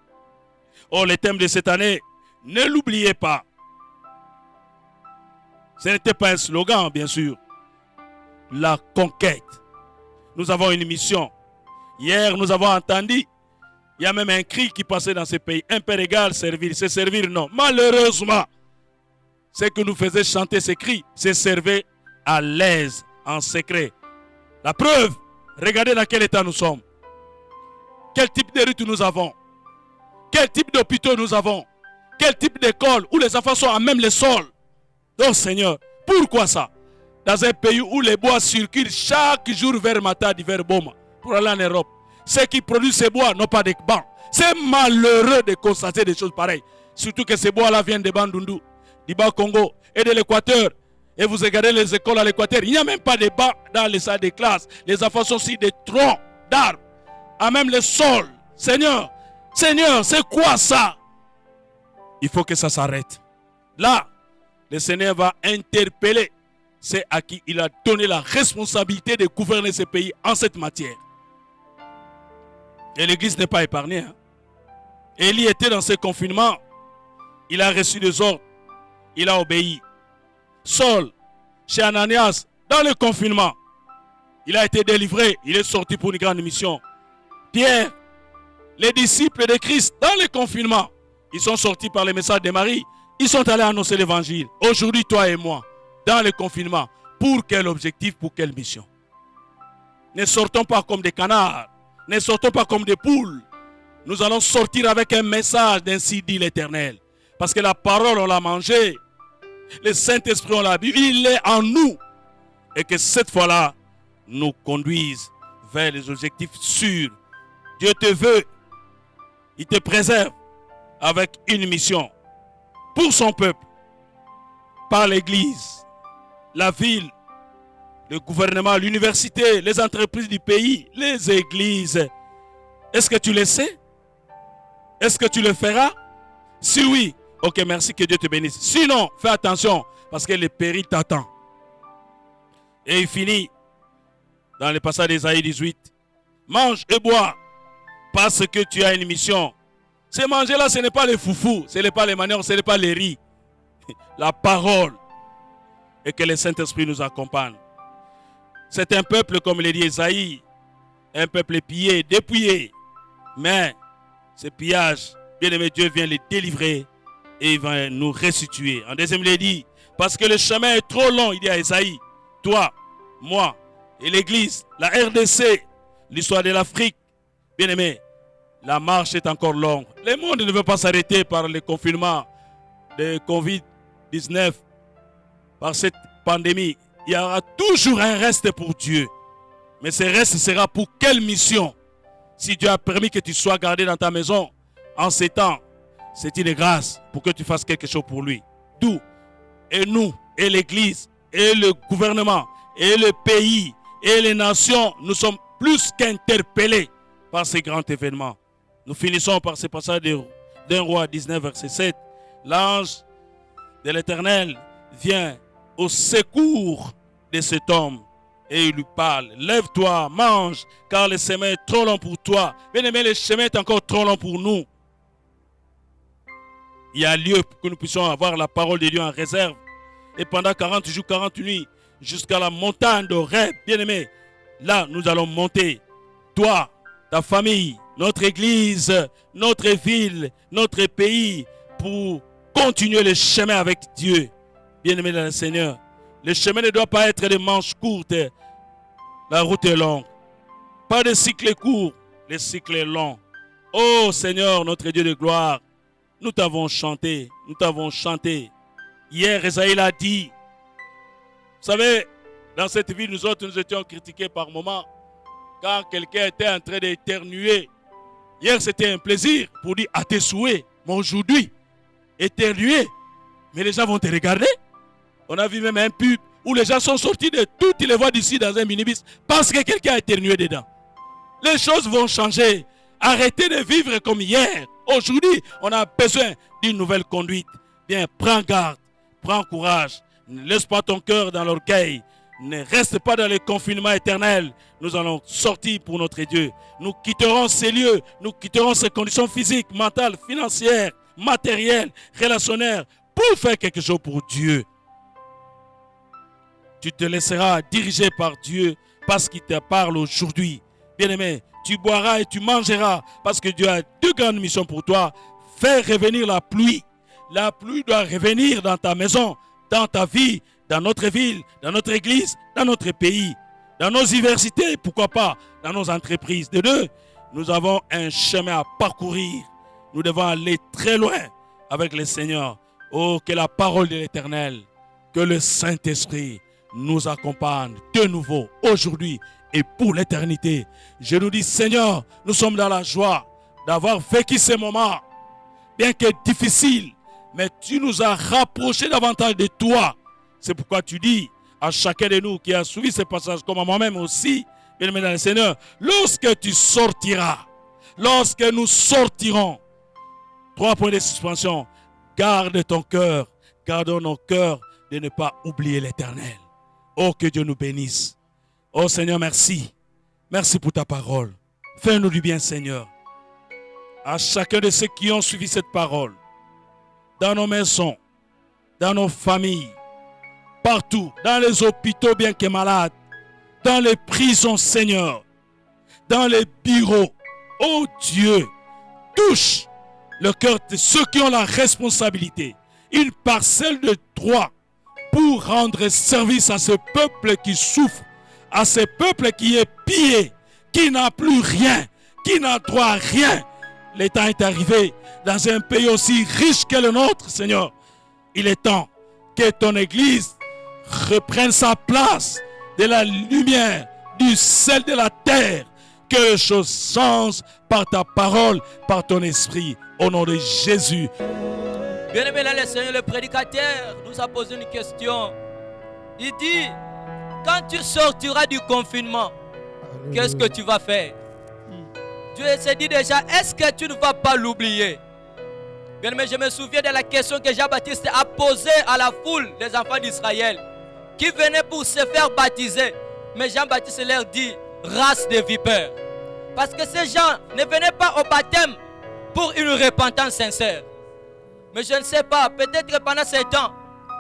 Oh, le thème de cette année, ne l'oubliez pas. Ce n'était pas un slogan, bien sûr. La conquête. Nous avons une mission. Hier, nous avons entendu, il y a même un cri qui passait dans ce pays. Un père égal, servir. C'est servir, non. Malheureusement, ce que nous faisait chanter ces cris, c'est servir à l'aise, en secret. La preuve, regardez dans quel état nous sommes. Quel type de route nous avons. Quel type d'hôpitaux nous avons. Quel type d'école où les enfants sont à même le sol. Oh Seigneur, pourquoi ça? Dans un pays où les bois circulent chaque jour vers Matadi, vers Boma, pour aller en Europe. Ceux qui produisent ces bois n'ont pas de bancs. C'est malheureux de constater des choses pareilles. Surtout que ces bois-là viennent de Bandundu, du Bas-Congo et de l'Équateur. Et vous regardez les écoles à l'Équateur, il n'y a même pas de bancs dans les salles de classe. Les enfants sont sur des troncs d'arbres, à même le sol. Seigneur, c'est quoi ça? Il faut que ça s'arrête. Là, le Seigneur va interpeller ceux à qui il a donné la responsabilité de gouverner ce pays en cette matière. Et l'Église n'est pas épargnée. Hein? Élie était dans ce confinement. Il a reçu des ordres. Il a obéi. Saul, chez Ananias, dans le confinement, il a été délivré. Il est sorti pour une grande mission. Pierre, les disciples de Christ, dans le confinement, ils sont sortis par le message de Marie. Ils sont allés annoncer l'évangile. Aujourd'hui, toi et moi, dans le confinement, pour quel objectif, pour quelle mission? Ne sortons pas comme des canards. Ne sortons pas comme des poules. Nous allons sortir avec un message, d'ainsi dit l'Éternel. Parce que la parole, on l'a mangée. Le Saint-Esprit, on l'a bu. Il est en nous. Et que cette fois-là, nous conduise vers les objectifs sûrs. Dieu te veut. Il te préserve avec une mission. Pour son peuple. Par l'Église. La ville. Le gouvernement, l'université, les entreprises du pays, les églises. Est-ce que tu le sais? Est-ce que tu le feras? Si oui, ok, merci, que Dieu te bénisse. Sinon, fais attention, parce que le péril t'attend. Et il finit dans le passage d'Ésaïe 18. Mange et bois, parce que tu as une mission. Ces manger-là, ce n'est pas les foufous, ce n'est pas les maniocs, ce n'est pas les riz. La parole. Et que le Saint-Esprit nous accompagne. C'est un peuple, comme le dit Ésaïe, un peuple pillé, dépouillé. Mais ce pillage, bien-aimé, Dieu vient les délivrer et il va nous restituer. En deuxième, il dit, parce que le chemin est trop long, il dit à Ésaïe, toi, moi et l'Église, la RDC, l'histoire de l'Afrique, bien-aimé, la marche est encore longue. Le monde ne veut pas s'arrêter par le confinement de Covid-19, par cette pandémie. il y aura toujours un reste pour Dieu. Mais ce reste sera pour quelle mission? Si Dieu a permis que tu sois gardé dans ta maison en ces temps, c'est une grâce pour que tu fasses quelque chose pour lui. D'où, et nous, et l'Église, et le gouvernement, et le pays, et les nations, nous sommes plus qu'interpellés par ces grands événements. Nous finissons par ce passage d'un roi 19, verset 7. L'ange de l'Éternel vient au secours de cet homme et il lui parle. Lève-toi, mange, car le chemin est trop long pour toi. Bien aimé, le chemin est encore trop long pour nous. Il y a lieu pour que nous puissions avoir la parole de Dieu en réserve. Et pendant 40 jours, 40 nuits, jusqu'à la montagne d'Horeb, bien aimé, là nous allons monter. Toi, ta famille, notre église, notre ville, notre pays, pour continuer le chemin avec Dieu. Bien aimé dans le Seigneur, le chemin ne doit pas être de manches courtes. La route est longue. Pas de cycle court, le cycle est long. Oh Seigneur, notre Dieu de gloire, nous t'avons chanté, nous t'avons chanté. Hier, Esaïe a dit, vous savez, dans cette ville, nous autres, nous étions critiqués par moments quand quelqu'un était en train d'éternuer. Hier, c'était un plaisir pour dire à tes souhaits. Mais aujourd'hui, éternuer, mais les gens vont te regarder. On a vu même un pub où les gens sont sortis de tout, ils les voient d'ici dans un minibus parce que quelqu'un a éternué dedans. Les choses vont changer. Arrêtez de vivre comme hier. Aujourd'hui, on a besoin d'une nouvelle conduite. Bien, prends garde, prends courage. Ne laisse pas ton cœur dans l'orgueil. Ne reste pas dans le confinement éternel. Nous allons sortir pour notre Dieu. Nous quitterons ces lieux, nous quitterons ces conditions physiques, mentales, financières, matérielles, relationnelles pour faire quelque chose pour Dieu. Tu te laisseras diriger par Dieu parce qu'il te parle aujourd'hui. Bien-aimé, tu boiras et tu mangeras parce que Dieu a deux grandes missions pour toi. Faire revenir la pluie. La pluie doit revenir dans ta maison, dans ta vie, dans notre ville, dans notre église, dans notre pays, dans nos universités, pourquoi pas, dans nos entreprises. De deux, nous avons un chemin à parcourir. Nous devons aller très loin avec le Seigneur. Oh, que la parole de l'Éternel, que le Saint-Esprit nous accompagne de nouveau aujourd'hui et pour l'éternité. Je nous dis, Seigneur, nous sommes dans la joie d'avoir vécu ces moments, bien que difficiles, mais tu nous as rapprochés davantage de toi. C'est pourquoi tu dis à chacun de nous qui a suivi ce passage, comme à moi-même aussi, bien aimé dans le Seigneur, lorsque tu sortiras, lorsque nous sortirons, 3 points de suspension, garde ton cœur, gardons nos cœurs de ne pas oublier l'Éternel. Oh, que Dieu nous bénisse. Oh Seigneur, merci. Merci pour ta parole. Fais-nous du bien, Seigneur. À chacun de ceux qui ont suivi cette parole, dans nos maisons, dans nos familles, partout, dans les hôpitaux bien que malades, dans les prisons, Seigneur, dans les bureaux. Oh Dieu, touche le cœur de ceux qui ont la responsabilité, une parcelle de droit pour rendre service à ce peuple qui souffre, à ce peuple qui est pillé, qui n'a plus rien, qui n'a droit à rien. Le temps est arrivé dans un pays aussi riche que le nôtre, Seigneur. Il est temps que ton Église reprenne sa place de la lumière, du sel de la terre. Que les choses changent par ta parole, par ton esprit. Au nom de Jésus. Bien-aimé, là, le Seigneur, le prédicateur, nous a posé une question. Il dit, quand tu sortiras du confinement, qu'est-ce que tu vas faire? Dieu s'est dit déjà, est-ce que tu ne vas pas l'oublier? Bien-aimé, je me souviens de la question que Jean-Baptiste a posée à la foule des enfants d'Israël qui venaient pour se faire baptiser. Mais Jean-Baptiste leur dit, race de vipères. Parce que ces gens ne venaient pas au baptême pour une repentance sincère. Mais je ne sais pas, peut-être pendant ces temps,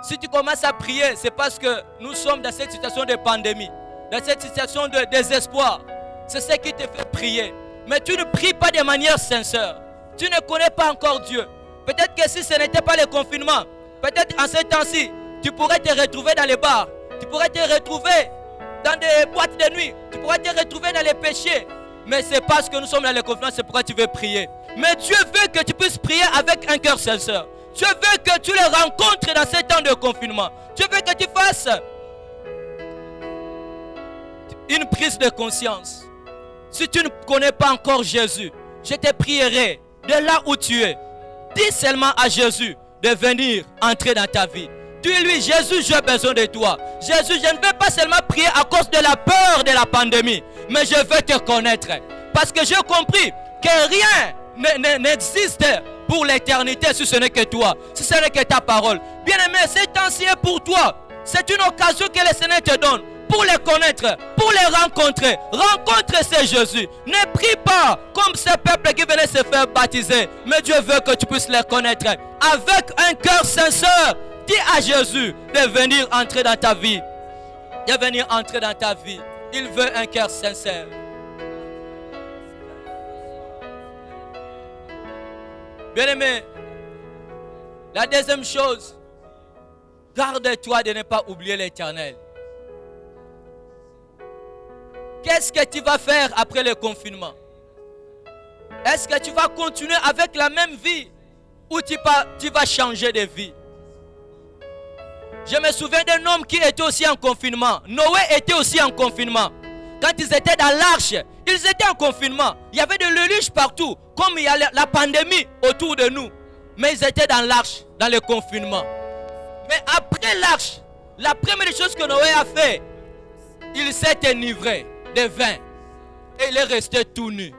si tu commences à prier, c'est parce que nous sommes dans cette situation de pandémie, dans cette situation de désespoir. C'est ce qui te fait prier. Mais tu ne pries pas de manière sincère. Tu ne connais pas encore Dieu. Peut-être que si ce n'était pas le confinement, peut-être en ces temps-ci, tu pourrais te retrouver dans les bars, tu pourrais te retrouver dans des boîtes de nuit, tu pourrais te retrouver dans les péchés. Mais c'est parce que nous sommes dans le confinement, c'est pourquoi tu veux prier. Mais Dieu veut que tu puisses prier avec un cœur sincère. Dieu veut que tu le rencontres dans ces temps de confinement. Dieu veut que tu fasses une prise de conscience. Si tu ne connais pas encore Jésus, je te prierai de là où tu es. Dis seulement à Jésus de venir entrer dans ta vie. Dis-lui, Jésus, j'ai besoin de toi. Jésus, je ne veux pas seulement prier à cause de la peur de la pandémie, mais je veux te connaître. Parce que j'ai compris que rien n'existe pour l'éternité si ce n'est que toi, si ce n'est que ta parole. Bien-aimé, cet ancien pour toi, c'est une occasion que le Seigneur te donne pour les connaître, pour les rencontrer. Rencontre ce Jésus. Ne prie pas comme ce peuple qui venait se faire baptiser, mais Dieu veut que tu puisses les connaître. Avec un cœur sincère, dis à Jésus de venir entrer dans ta vie. De venir entrer dans ta vie. Il veut un cœur sincère. Bien-aimé, la deuxième chose, garde-toi de ne pas oublier l'Éternel. Qu'est-ce que tu vas faire après le confinement? Est-ce que tu vas continuer avec la même vie ou tu vas changer de vie? Je me souviens d'un homme qui était aussi en confinement. Noé était aussi en confinement. Quand ils étaient dans l'arche, ils étaient en confinement. Il y avait de l'eluge partout, comme il y a la pandémie autour de nous. Mais ils étaient dans l'arche, dans le confinement. Mais après l'arche, la première chose que Noé a fait, il s'est enivré de vin. Et il est resté tout nu.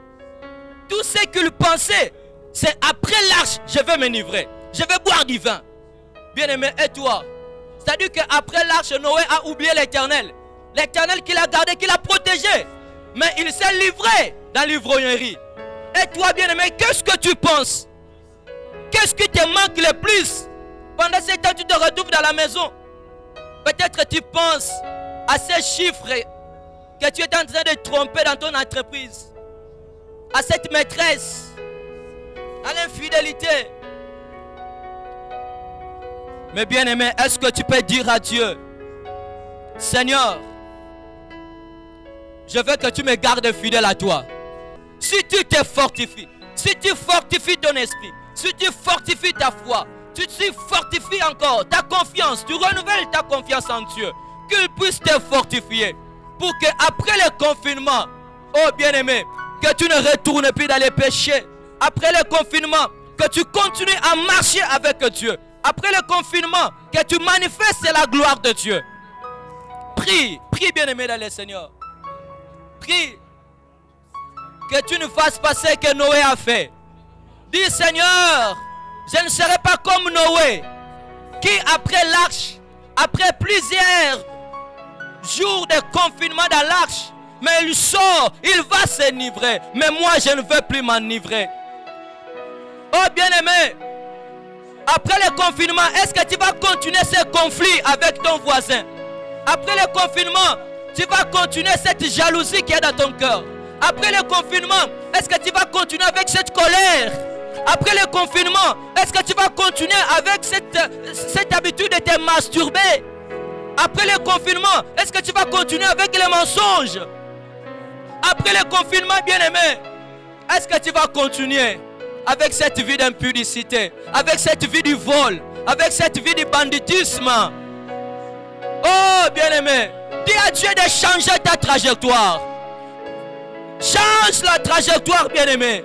Tout ce qu'il pensait, c'est après l'arche, je vais m'enivrer. Je vais boire du vin. Bien-aimé, et toi? C'est-à-dire qu'après l'arche, Noé a oublié l'Éternel. L'Éternel qui l'a gardé, qui l'a protégé. Mais il s'est livré dans l'ivrognerie. Et toi, bien-aimé, qu'est-ce que tu penses? Qu'est-ce qui te manque le plus? Pendant ce temps, tu te retrouves dans la maison. Peut-être tu penses à ces chiffres que tu es en train de tromper dans ton entreprise. À cette maîtresse. À l'infidélité. Mais bien-aimé, est-ce que tu peux dire à Dieu, Seigneur, je veux que tu me gardes fidèle à toi. Si tu te fortifies, si tu fortifies ton esprit, si tu fortifies ta foi, tu fortifies encore ta confiance, tu renouvelles ta confiance en Dieu, qu'il puisse te fortifier pour que après le confinement, oh bien-aimé, que tu ne retournes plus dans les péchés. Après le confinement, que tu continues à marcher avec Dieu. Après le confinement, que tu manifestes la gloire de Dieu. Prie, prie bien-aimé dans le Seigneur. Prie que tu ne fasses pas ce que Noé a fait. Dis Seigneur, je ne serai pas comme Noé, qui après l'arche, après plusieurs jours de confinement dans l'arche, mais il sort, il va s'enivrer. Mais moi, je ne veux plus m'enivrer. Oh bien-aimé, après le confinement, est-ce que tu vas continuer ce conflit avec ton voisin? Après le confinement, tu vas continuer cette jalousie qui est dans ton cœur. Après le confinement, est-ce que tu vas continuer avec cette colère? Après le confinement, est-ce que tu vas continuer avec cette habitude de te masturber? Après le confinement, est-ce que tu vas continuer avec les mensonges? Après le confinement, bien-aimé, est-ce que tu vas continuer avec cette vie d'impudicité, avec cette vie du vol, avec cette vie du banditisme? Oh, bien-aimé, dis à Dieu de changer ta trajectoire. Change la trajectoire, bien-aimé.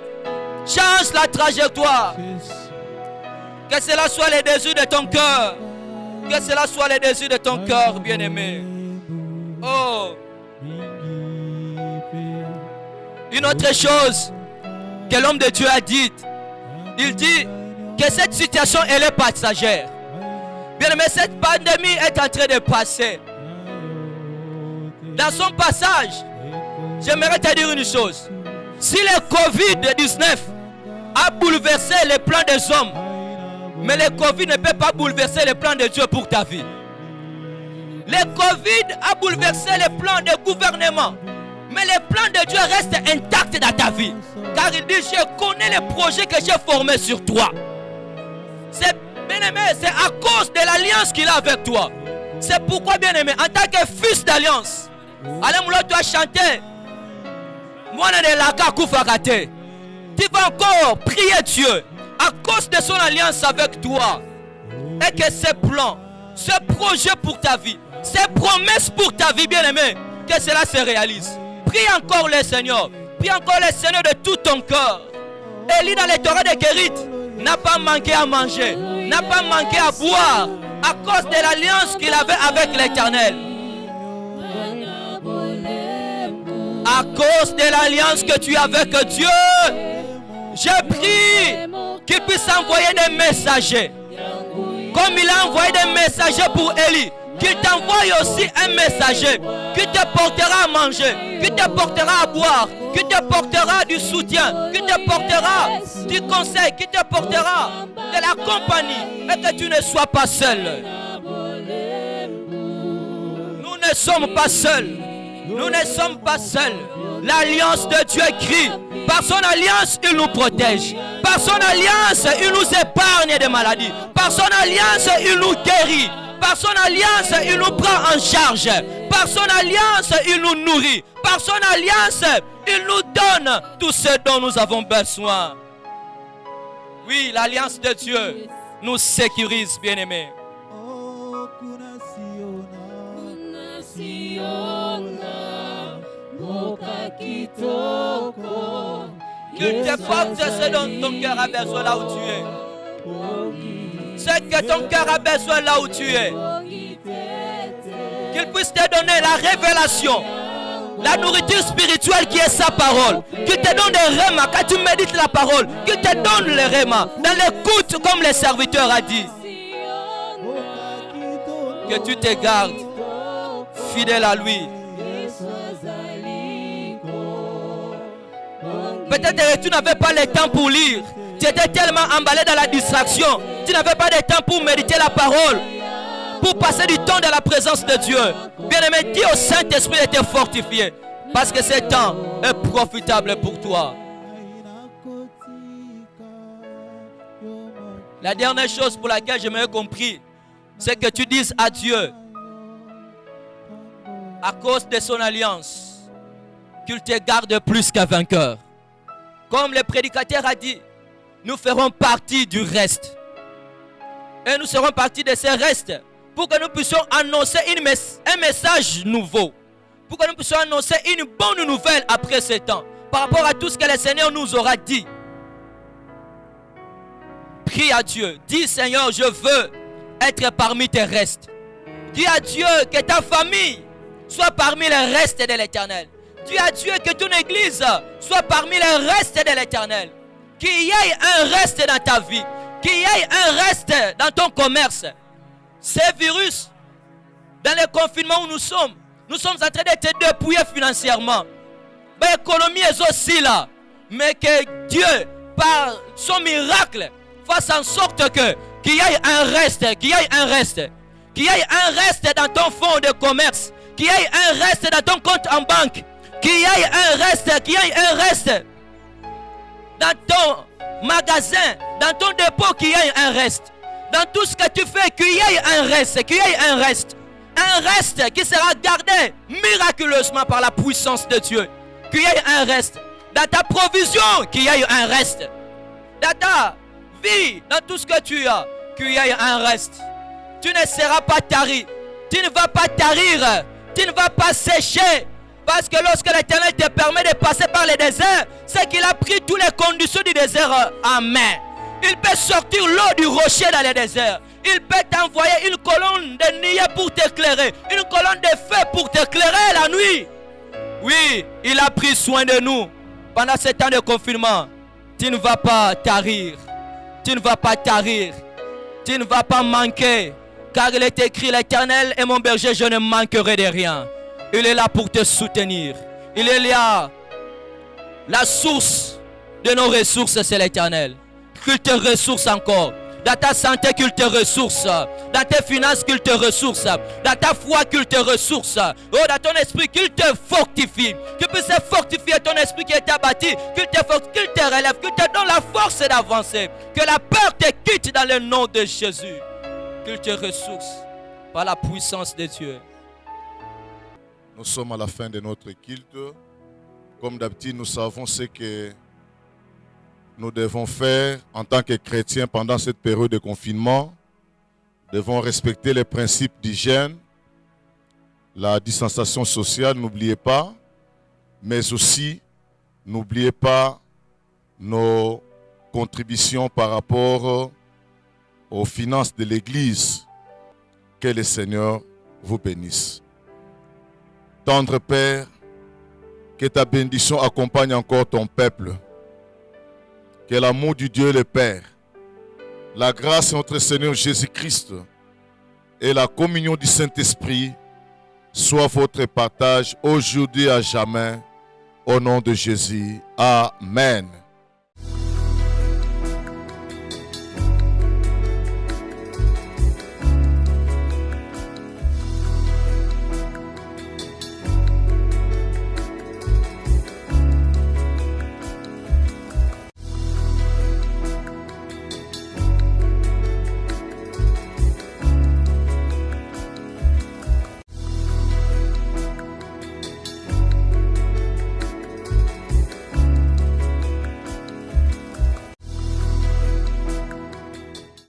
Change la trajectoire. Que cela soit les désirs de ton cœur. Que cela soit les désirs de ton cœur, bien-aimé. Oh. Une autre chose que l'homme de Dieu a dit. Il dit que cette situation, elle est passagère. Bien-aimé, cette pandémie est en train de passer. Dans son passage, j'aimerais te dire une chose. Si le Covid-19 a bouleversé les plans des hommes, mais le Covid ne peut pas bouleverser les plans de Dieu pour ta vie. Le Covid a bouleversé les plans du gouvernement, mais les plans de Dieu restent intacts dans ta vie. Car il dit, je connais les projets que j'ai formés sur toi. C'est bien-aimé, c'est à cause de l'alliance qu'il a avec toi. C'est pourquoi, bien-aimé, en tant que fils d'alliance, allez-moi toi chanter. Moi, tu vas encore prier Dieu à cause de son alliance avec toi. Et que ses plans, ses projets pour ta vie, ses promesses pour ta vie, bien-aimé, que cela se réalise. Prie encore le Seigneur. Prie encore le Seigneur de tout ton cœur. Élie dans les Torahs de Kérit n'a pas manqué à manger, n'a pas manqué à boire à cause de l'alliance qu'il avait avec l'Éternel. À cause de l'alliance que tu as avec Dieu, je prie qu'il puisse envoyer des messagers. Comme il a envoyé des messagers pour Élie, qu'il t'envoie aussi un messager qui te portera à manger, qui te portera à boire, qui te portera du soutien, qui te portera du conseil, qui te portera de la compagnie, et que tu ne sois pas seul. Nous ne sommes pas seuls. Nous ne sommes pas seuls. L'alliance de Dieu crie. Par son alliance, il nous protège. Par son alliance, il nous épargne des maladies. Par son alliance, il nous guérit. Par son alliance, il nous prend en charge. Par son alliance, il nous nourrit. Par son alliance, il nous donne tout ce dont nous avons besoin. Oui, l'alliance de Dieu nous sécurise, bien-aimés. Qu'il te porte ce dont ton cœur a besoin là où tu es. Ce que ton cœur a besoin là où tu es. Qu'il puisse te donner la révélation, la nourriture spirituelle qui est sa parole. Qu'il te donne des rémas quand tu médites la parole. Qu'il te donne les rémas dans l'écoute comme le serviteur a dit. Que tu te gardes fidèle à lui. Peut-être que tu n'avais pas le temps pour lire. Tu étais tellement emballé dans la distraction. Tu n'avais pas de temps pour méditer la parole. Pour passer du temps dans la présence de Dieu. Bien-aimé, dis au Saint-Esprit de te fortifier. Parce que ce temps est profitable pour toi. La dernière chose pour laquelle je m'ai compris, c'est que tu dises à Dieu, à cause de son alliance, qu'il te garde plus qu'un vainqueur. Comme le prédicateur a dit, nous ferons partie du reste. Et nous serons partie de ces restes pour que nous puissions annoncer un message nouveau. Pour que nous puissions annoncer une bonne nouvelle après ce temps. Par rapport à tout ce que le Seigneur nous aura dit. Prie à Dieu. Dis Seigneur, je veux être parmi tes restes. Dis à Dieu que ta famille soit parmi les restes de l'Éternel. Dis à Dieu que ton église soit parmi les restes de l'Éternel. Qu'il y ait un reste dans ta vie. Qu'il y ait un reste dans ton commerce. Ces virus, dans le confinement où nous sommes en train de te dépouiller financièrement. L'économie est aussi là. Mais que Dieu, par son miracle, fasse en sorte qu'il y ait un reste. Qu'il y ait un reste. Qu'il y ait un reste dans ton fonds de commerce. Qu'il y ait un reste dans ton compte en banque. Qu'il y ait un reste, qu'il y ait un reste dans ton magasin, dans ton dépôt, qu'il y ait un reste. Dans tout ce que tu fais, qu'il y ait un reste, qu'il y ait un reste. Un reste qui sera gardé miraculeusement par la puissance de Dieu. Qu'il y ait un reste. Dans ta provision, qu'il y ait un reste. Dans ta vie, dans tout ce que tu as, qu'il y ait un reste. Tu ne seras pas tari. Tu ne vas pas tarir. Tu ne vas pas sécher. Parce que lorsque l'Éternel te permet de passer par le désert, c'est qu'il a pris toutes les conditions du désert en main. Il peut sortir l'eau du rocher dans le désert. Il peut t'envoyer une colonne de nuée pour t'éclairer. Une colonne de feu pour t'éclairer la nuit. Oui, il a pris soin de nous. Pendant ce temps de confinement, tu ne vas pas tarir. Tu ne vas pas tarir. Tu ne vas pas manquer. Car il est écrit, l'Éternel est mon berger, je ne manquerai de rien. Il est là pour te soutenir. Il est là. La source de nos ressources, c'est l'Éternel. Qu'il te ressource encore. Dans ta santé, qu'il te ressource. Dans tes finances, qu'il te ressource. Dans ta foi, qu'il te ressource. Oh, dans ton esprit, qu'il te fortifie. Qu'il puisse fortifier ton esprit qui est abattu. Qu'il te relève. Qu'il te donne la force d'avancer. Que la peur te quitte dans le nom de Jésus. Qu'il te ressource par la puissance de Dieu. Nous sommes à la fin de notre culte. Comme d'habitude, nous savons ce que nous devons faire en tant que chrétiens pendant cette période de confinement. Nous devons respecter les principes d'hygiène. la distanciation sociale, n'oubliez pas, mais aussi, n'oubliez pas nos contributions par rapport aux finances de l'Église. Que le Seigneur vous bénisse. Tendre Père, que ta bénédiction accompagne encore ton peuple. Que l'amour du Dieu le Père, la grâce de notre Seigneur Jésus-Christ et la communion du Saint-Esprit soient votre partage aujourd'hui et à jamais. Au nom de Jésus. Amen.